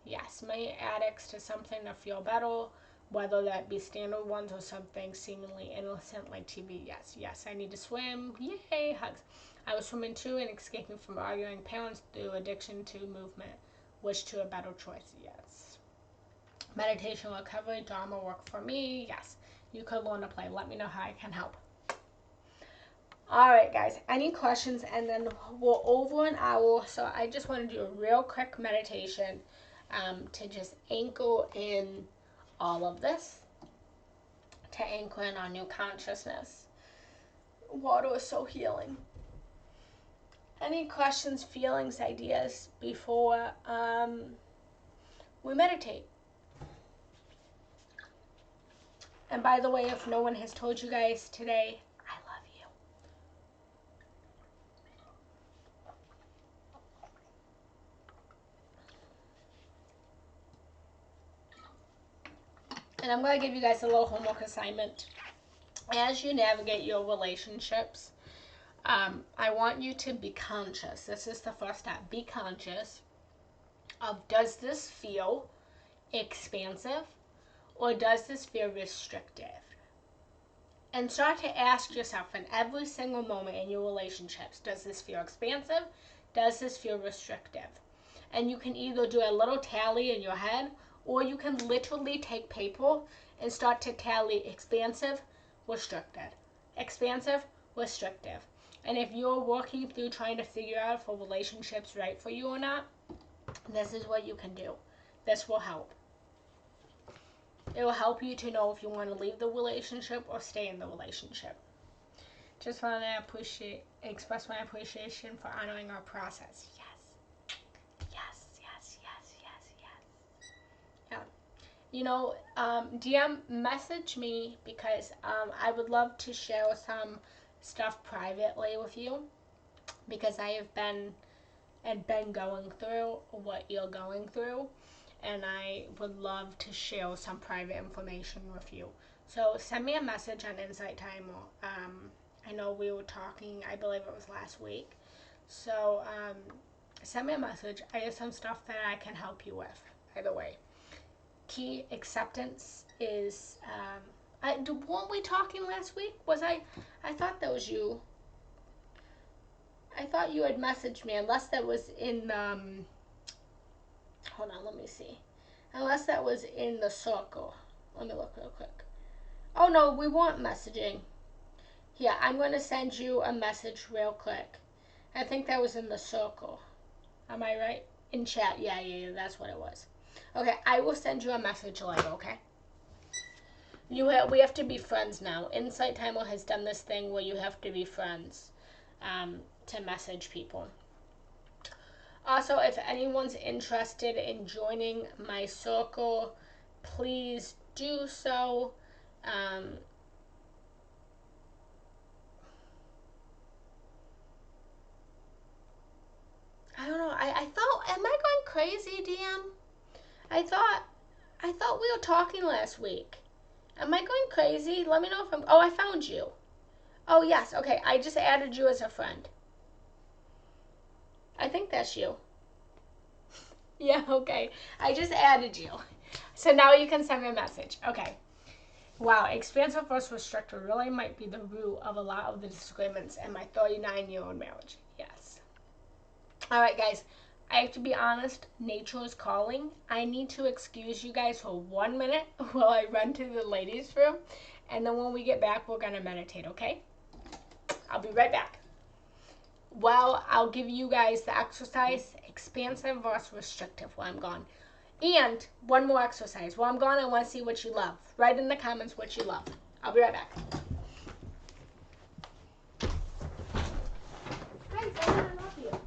Yes, many addicts to something to feel better, whether that be standard ones or something seemingly innocent like TV. Yes, yes, I need to swim. Yay, hugs. I was swimming too and escaping from arguing parents through addiction to movement, which to a better choice. Yes. Meditation recovery, Dharma work for me. Yes, you could learn to play. Let me know how I can help. All right, guys, any questions? And then we're over an hour, so I just want to do a real quick meditation to just anchor in all of this, to anchor in our new consciousness. Water is so healing. Any questions, feelings, ideas before we meditate? And by the way, if no one has told you guys today, I love you. And I'm going to give you guys a little homework assignment. As you navigate your relationships, I want you to be conscious. This is the first step. Be conscious of, does this feel expansive or does this feel restrictive? And start to ask yourself in every single moment in your relationships, does this feel expansive? Does this feel restrictive? And you can either do a little tally in your head, or you can literally take paper and start to tally expansive, restricted, expansive, restrictive. And if you're working through trying to figure out if a relationship's right for you or not, this is what you can do. This will help. It will help you to know if you want to leave the relationship or stay in the relationship. Just want to express my appreciation for honoring our process. Yes. Yes, yes, yes, yes, yes. Yeah. You know, DM, message me because I would love to share some stuff privately with you, because I have been going through what you're going through, and I would love to share some private information with you. So send me a message on Insight Time. I know we were talking, I believe it was last week. So send me a message. I have some stuff that I can help you with, by the way. Key acceptance is, weren't we talking last week? I thought that was you. I thought you had messaged me, unless that was in, hold on, let me see. Unless that was in the circle. Let me look real quick. Oh no, we weren't messaging. Yeah, I'm going to send you a message real quick. I think that was in the circle. Am I right? In chat, yeah, that's what it was. Okay, I will send you a message later, okay? We have to be friends now. Insight Timer has done this thing where you have to be friends to message people. Also, if anyone's interested in joining my circle, please do so. don't know. I thought, am I going crazy, DM? I thought we were talking last week. Am I going crazy? Let me know if I'm, oh, I found you. Oh, yes, okay, I just added you as a friend. I think that's you. Yeah, okay, I just added you. So now you can send me a message. Okay. Wow, expansive versus restrictive really might be the root of a lot of the disagreements in my 39-year-old marriage. Yes. All right, guys. I have to be honest, nature is calling. I need to excuse you guys for 1 minute while I run to the ladies' room. And then when we get back, we're going to meditate, okay? I'll be right back. Well, I'll give you guys the exercise, expansive versus restrictive, while I'm gone. And one more exercise. While I'm gone, I want to see what you love. Write in the comments what you love. I'll be right back. Hi, Genna, I love you.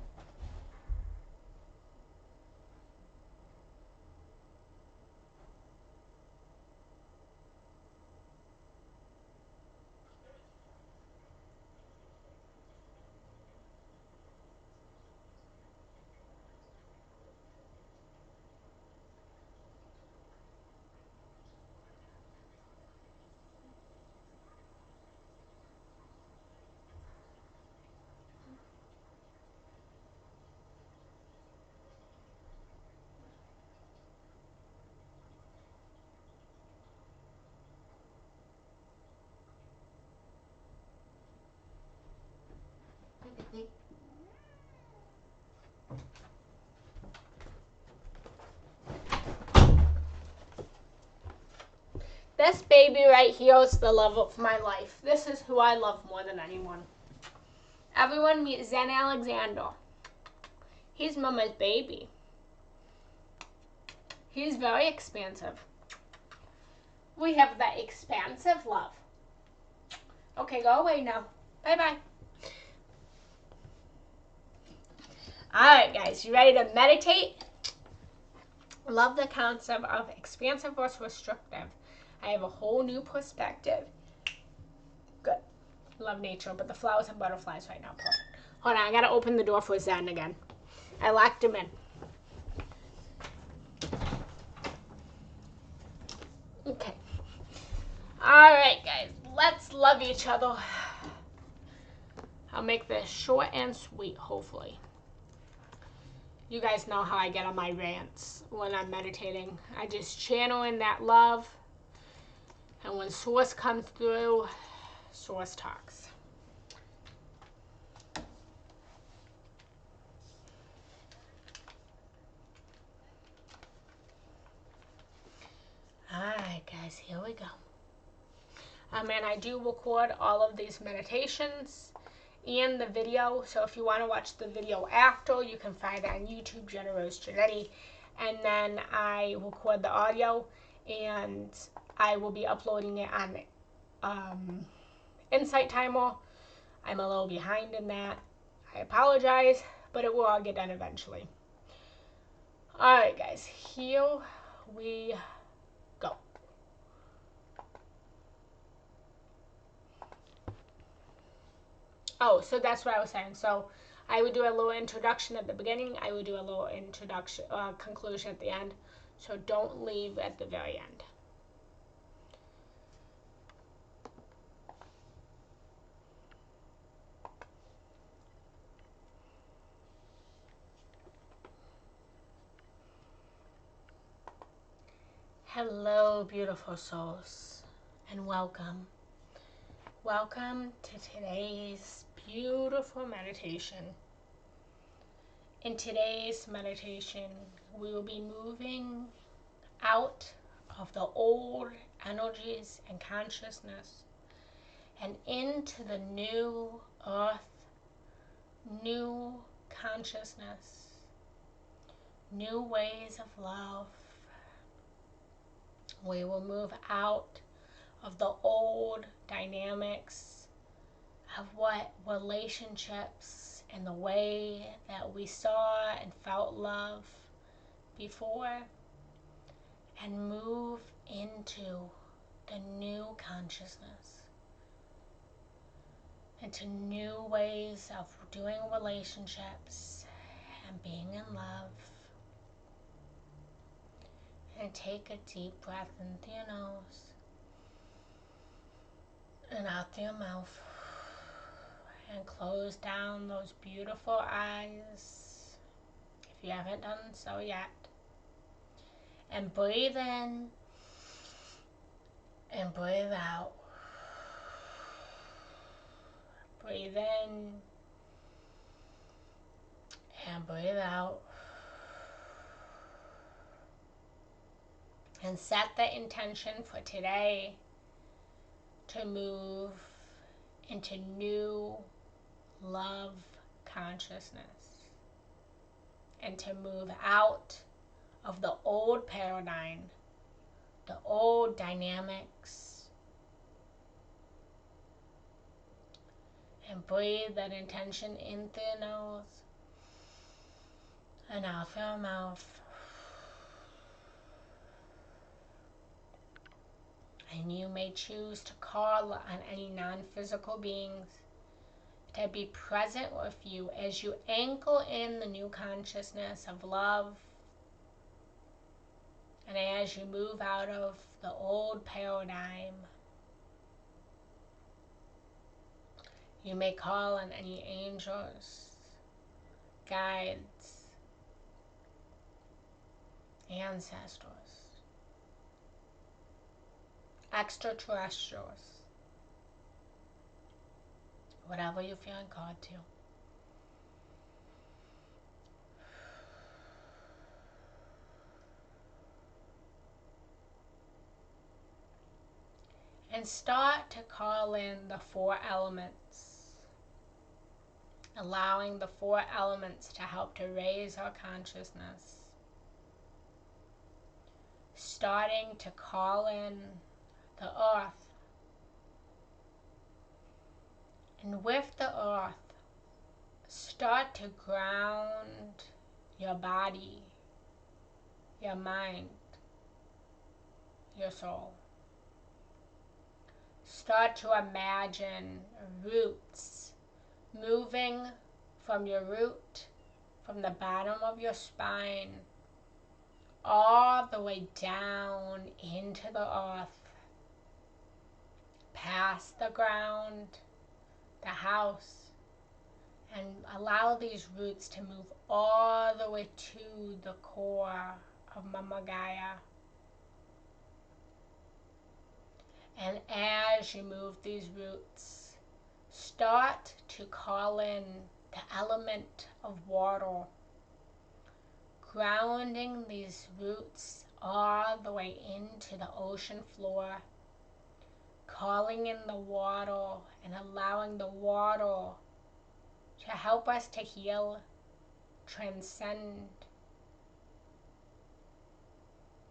This baby right here is the love of my life. This is who I love more than anyone. Everyone meet Zen Alexander. He's Mama's baby. He's very expansive. We have that expansive love. Okay, go away now. Bye-bye. Alright, guys, you ready to meditate? Love the concept of expansive versus restrictive. I have a whole new perspective. Good. Love nature, but the flowers and butterflies right now. Perfect. Hold on, I gotta open the door for Zen again. I locked him in. Okay. Alright, guys, let's love each other. I'll make this short and sweet, hopefully. You guys know how I get on my rants when I'm meditating. I just channel in that love. And when Source comes through, Source talks. Alright, guys, here we go. And I do record all of these meditations and the video. So if you want to watch the video after, you can find it on YouTube, Genna Rose Giannetti. And then I record the audio, and I will be uploading it on Insight Timer. I'm a little behind in that. I apologize, but it will all get done eventually. Alright, guys, here we go. Oh, so that's what I was saying. So I would do a little introduction at the beginning. I would do a little introduction, conclusion at the end. So don't leave at the very end. Hello, beautiful souls, and welcome. Welcome to today's beautiful meditation. In today's meditation, we will be moving out of the old energies and consciousness and into the new earth, new consciousness, new ways of love. We will move out of the old dynamics of what relationships and the way that we saw and felt love before, and move into the new consciousness, into new ways of doing relationships and being in love. And take a deep breath in through your nose and out through your mouth. And close down those beautiful eyes if you haven't done so yet. And breathe in and breathe out. Breathe in and breathe out. And set the intention for today to move into new love consciousness and to move out of the old paradigm, the old dynamics. And breathe that intention in through your nose and out through your mouth. And you may choose to call on any non-physical beings to be present with you as you anchor in the new consciousness of love, and as you move out of the old paradigm. You may call on any angels, guides, ancestors, extraterrestrials, whatever you're feeling called to. And start to call in the 4 elements, allowing the 4 elements to help to raise our consciousness. Starting to call in the earth. And with the earth, start to ground your body, your mind, your soul. Start to imagine roots moving from your root, from the bottom of your spine, all the way down into the earth, past the ground, the house, and allow these roots to move all the way to the core of Mama Gaia. And as you move these roots, start to call in the element of water, grounding these roots all the way into the ocean floor, calling in the water and allowing the water to help us to heal, transcend,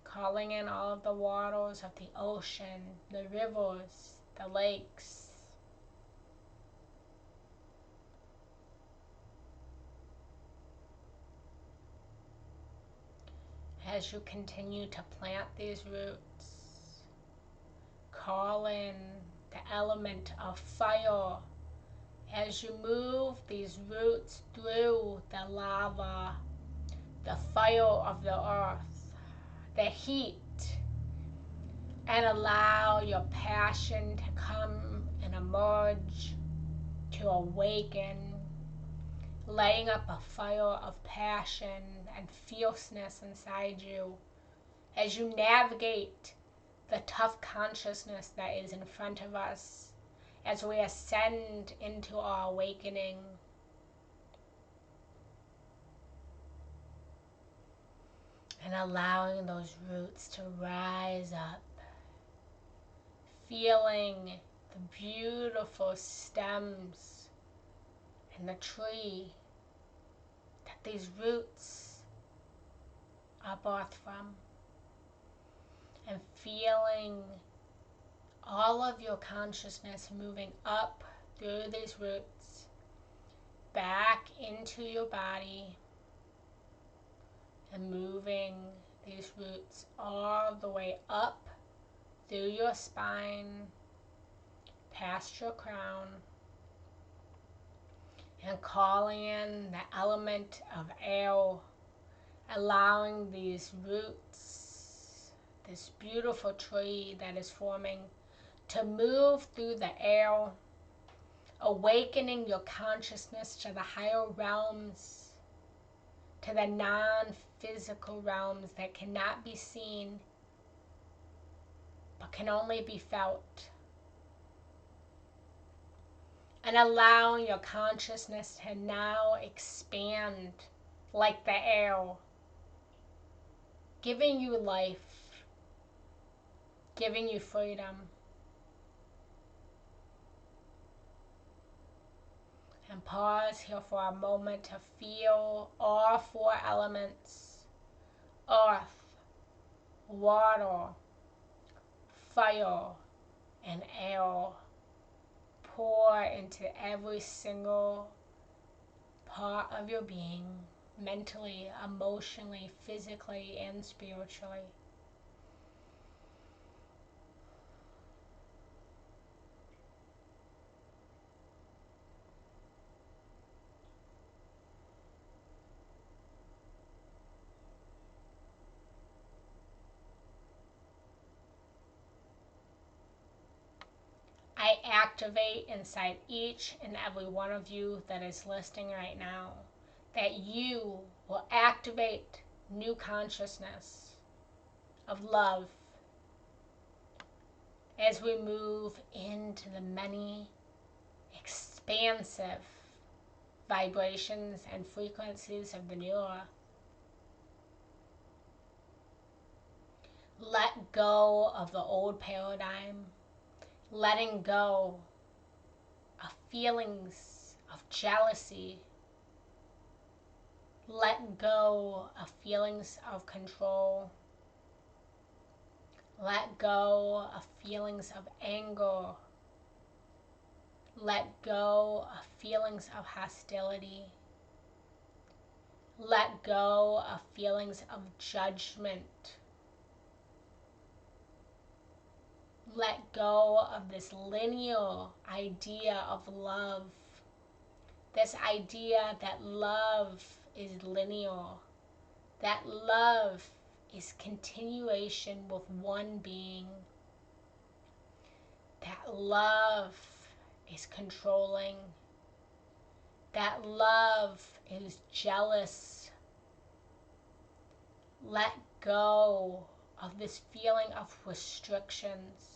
calling in all of the waters of the ocean, the rivers, the lakes. As you continue to plant these roots, call in the element of fire as you move these roots through the lava, the fire of the earth, the heat, and allow your passion to come and emerge, to awaken, lighting up a fire of passion and fierceness inside you as you navigate the tough consciousness that is in front of us as we ascend into our awakening. And allowing those roots to rise up, feeling the beautiful stems and the tree that these roots are birthed from, and feeling all of your consciousness moving up through these roots, back into your body, and moving these roots all the way up through your spine, past your crown, and calling in the element of air, allowing these roots, this beautiful tree that is forming, to move through the air, awakening your consciousness to the higher realms, to the non-physical realms that cannot be seen but can only be felt. And allowing your consciousness to now expand like the air, giving you life, giving you freedom. And pause here for a moment to feel all four elements: earth, water, fire, and air pour into every single part of your being, mentally, emotionally, physically, and spiritually. I activate inside each and every one of you that is listening right now that you will activate new consciousness of love as we move into the many expansive vibrations and frequencies of the new era. Let go of the old paradigm, letting go of feelings of jealousy, let go of feelings of control, let go of feelings of anger, let go of feelings of hostility, let go of feelings of judgment. Let go of this linear idea of love, this idea that love is linear, that love is continuation with one being, that love is controlling, that love is jealous. Let go of this feeling of restrictions.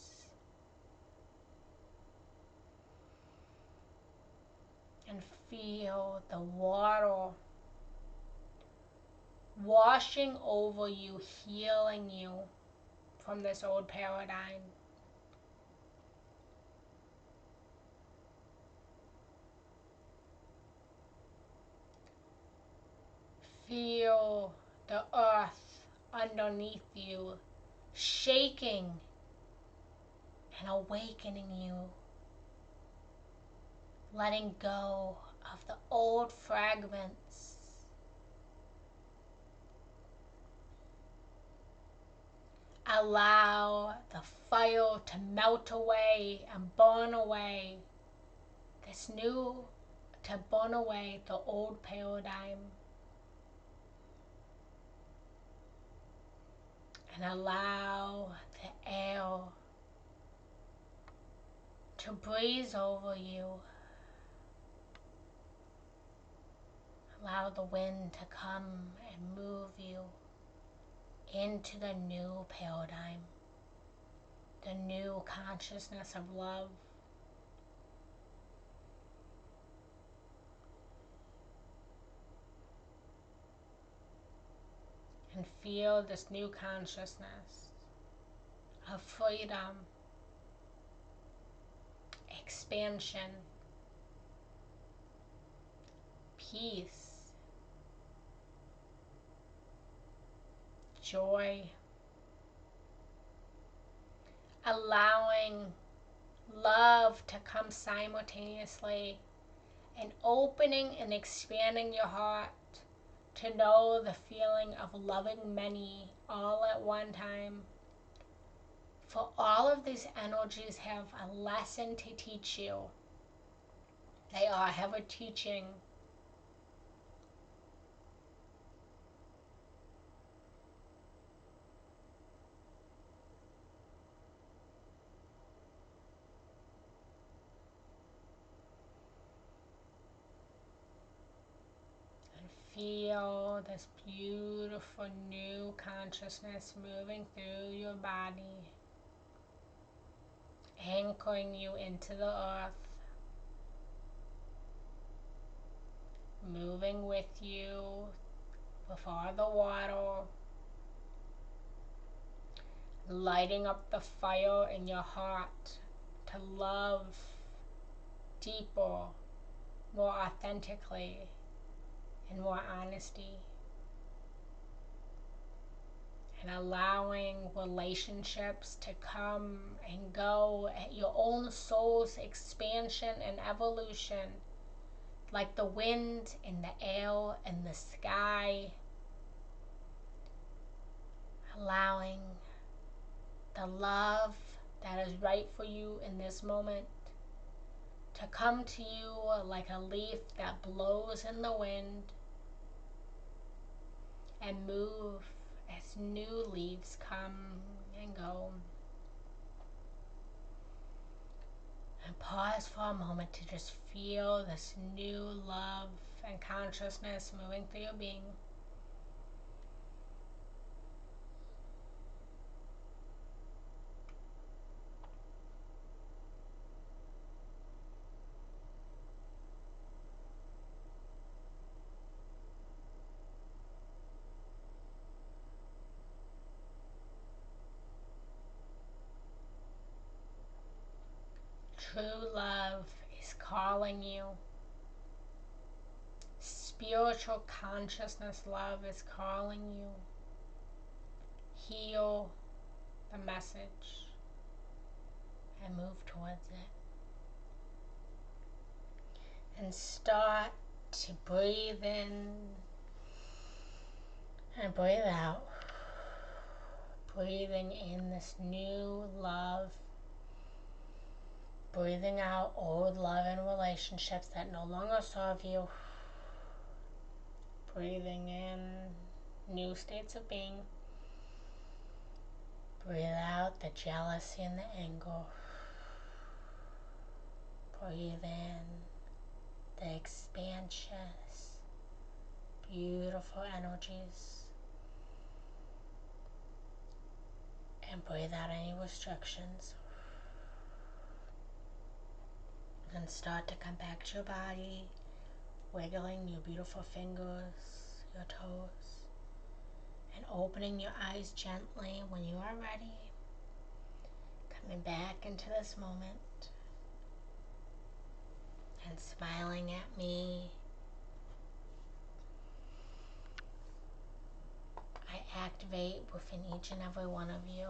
And feel the water washing over you, healing you from this old paradigm. Feel the earth underneath you shaking and awakening you, letting go of the old fragments. Allow the fire to melt away and burn away this new, to burn away the old paradigm. And allow the air to breeze over you. Allow the wind to come and move you into the new paradigm, the new consciousness of love. And feel this new consciousness of freedom, expansion, peace, joy, allowing love to come simultaneously, and opening and expanding your heart to know the feeling of loving many all at one time. For all of these energies have a lesson to teach you. They all have a teaching. And feel this beautiful new consciousness moving through your body, anchoring you into the earth, moving with you before the water, lighting up the fire in your heart to love deeper, more authentically, and more honesty. And allowing relationships to come and go at your own soul's expansion and evolution, like the wind and the air and the sky. Allowing the love that is right for you in this moment to come to you like a leaf that blows in the wind and move as new leaves come and go. And pause for a moment to just feel this new love and consciousness moving through your being. True love is calling you. Spiritual consciousness love is calling you. Heal the message and move towards it. And start to breathe in and breathe out. Breathing in this new love. Breathing out old love and relationships that no longer serve you. Breathing in new states of being. Breathe out the jealousy and the anger. Breathe in the expansious, beautiful energies. And breathe out any restrictions. And start to come back to your body, wiggling your beautiful fingers, your toes, and opening your eyes gently when you are ready. Coming back into this moment and smiling at me. I activate within each and every one of you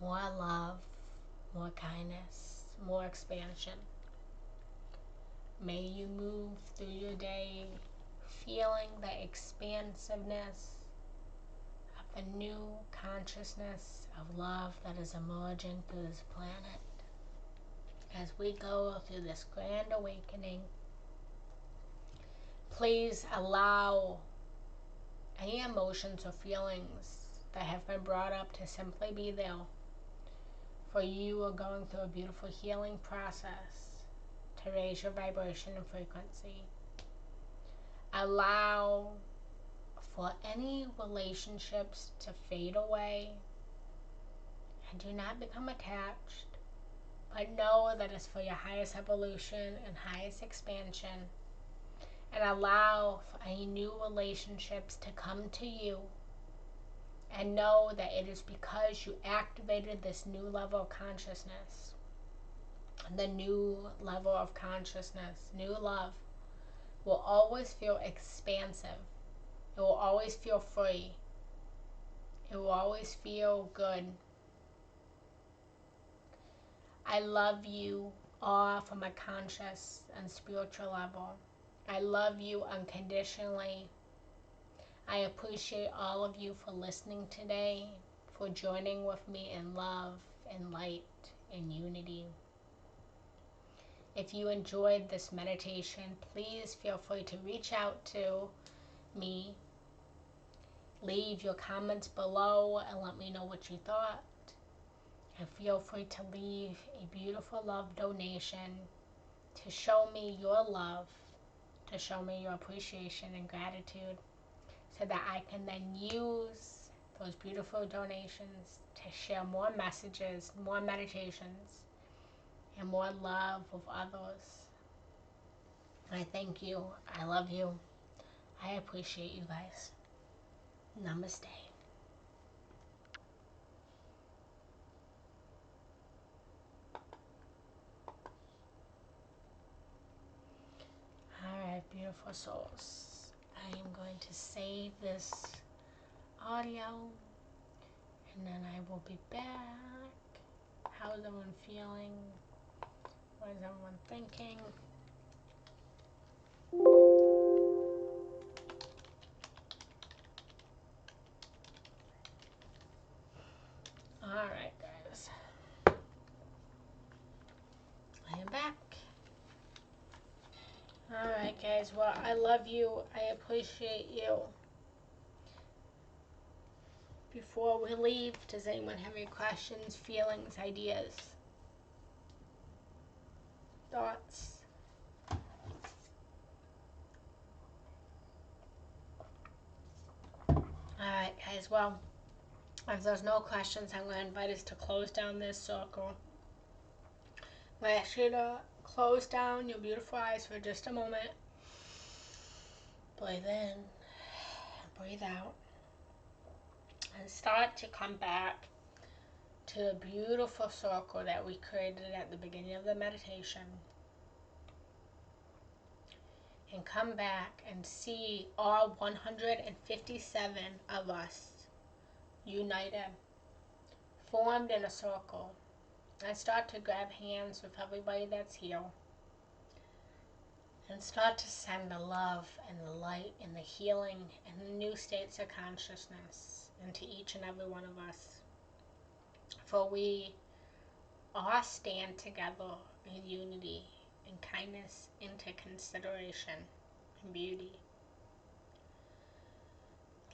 more love, more kindness, more expansion. May you move through your day feeling the expansiveness of the new consciousness of love that is emerging through this planet. As we go through this grand awakening, please allow any emotions or feelings that have been brought up to simply be there. For you are going through a beautiful healing process to raise your vibration and frequency. Allow for any relationships to fade away and do not become attached, but know that it's for your highest evolution and highest expansion. And allow for any new relationships to come to you, and know that it is because you activated this new level of consciousness. The new level of consciousness, new love, will always feel expansive. It will always feel free. It will always feel good. I love you all from a conscious and spiritual level. I love you unconditionally. I appreciate all of you for listening today, for joining with me in love and light and unity. If you enjoyed this meditation, please feel free to reach out to me. Leave your comments below and let me know what you thought. And feel free to leave a beautiful love donation to show me your love, to show me your appreciation and gratitude, so that I can then use those beautiful donations to share more messages, more meditations, and more love with others. I thank you. I love you. I appreciate you guys. Namaste. Alright, beautiful souls. I am going to save this audio and then I will be back. How's everyone feeling? What is everyone thinking? Alright, guys. I am back. Alright, guys. Well, I love you. I appreciate you. Before we leave, does anyone have any questions, feelings, ideas, thoughts? Alright, guys. Well, if there's no questions, I'm going to invite us to close down this circle. I'm going to ask you to close down your beautiful eyes for just a moment. Breathe in, breathe out, and start to come back to the beautiful circle that we created at the beginning of the meditation. And come back and see all 157 of us united, formed in a circle. And start to grab hands with everybody that's here. And start to send the love and the light and the healing and the new states of consciousness into each and every one of us. For we all stand together in unity and kindness into consideration and beauty.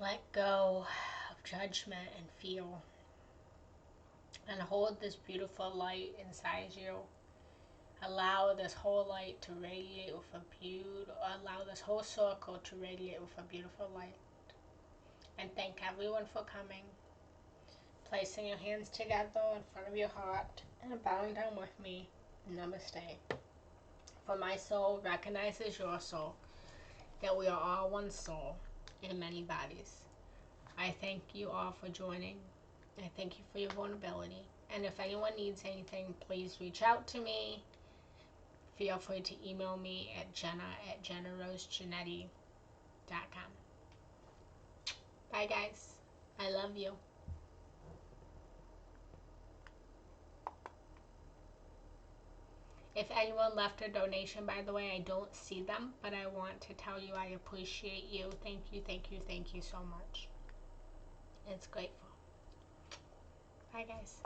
Let go of judgment and fear. And hold this beautiful light inside you. Allow this whole light to radiate with allow this whole circle to radiate with a beautiful light. And thank everyone for coming. Placing your hands together in front of your heart and bowing down with me. Namaste. For my soul recognizes your soul, that we are all one soul in many bodies. I thank you all for joining. I thank you for your vulnerability. And if anyone needs anything, please reach out to me. Feel free to email me at gennarosegiannetti.com. Bye, guys. I love you. If anyone left a donation, by the way, I don't see them, but I want to tell you I appreciate you. Thank you, thank you, thank you so much. It's grateful. Bye, guys.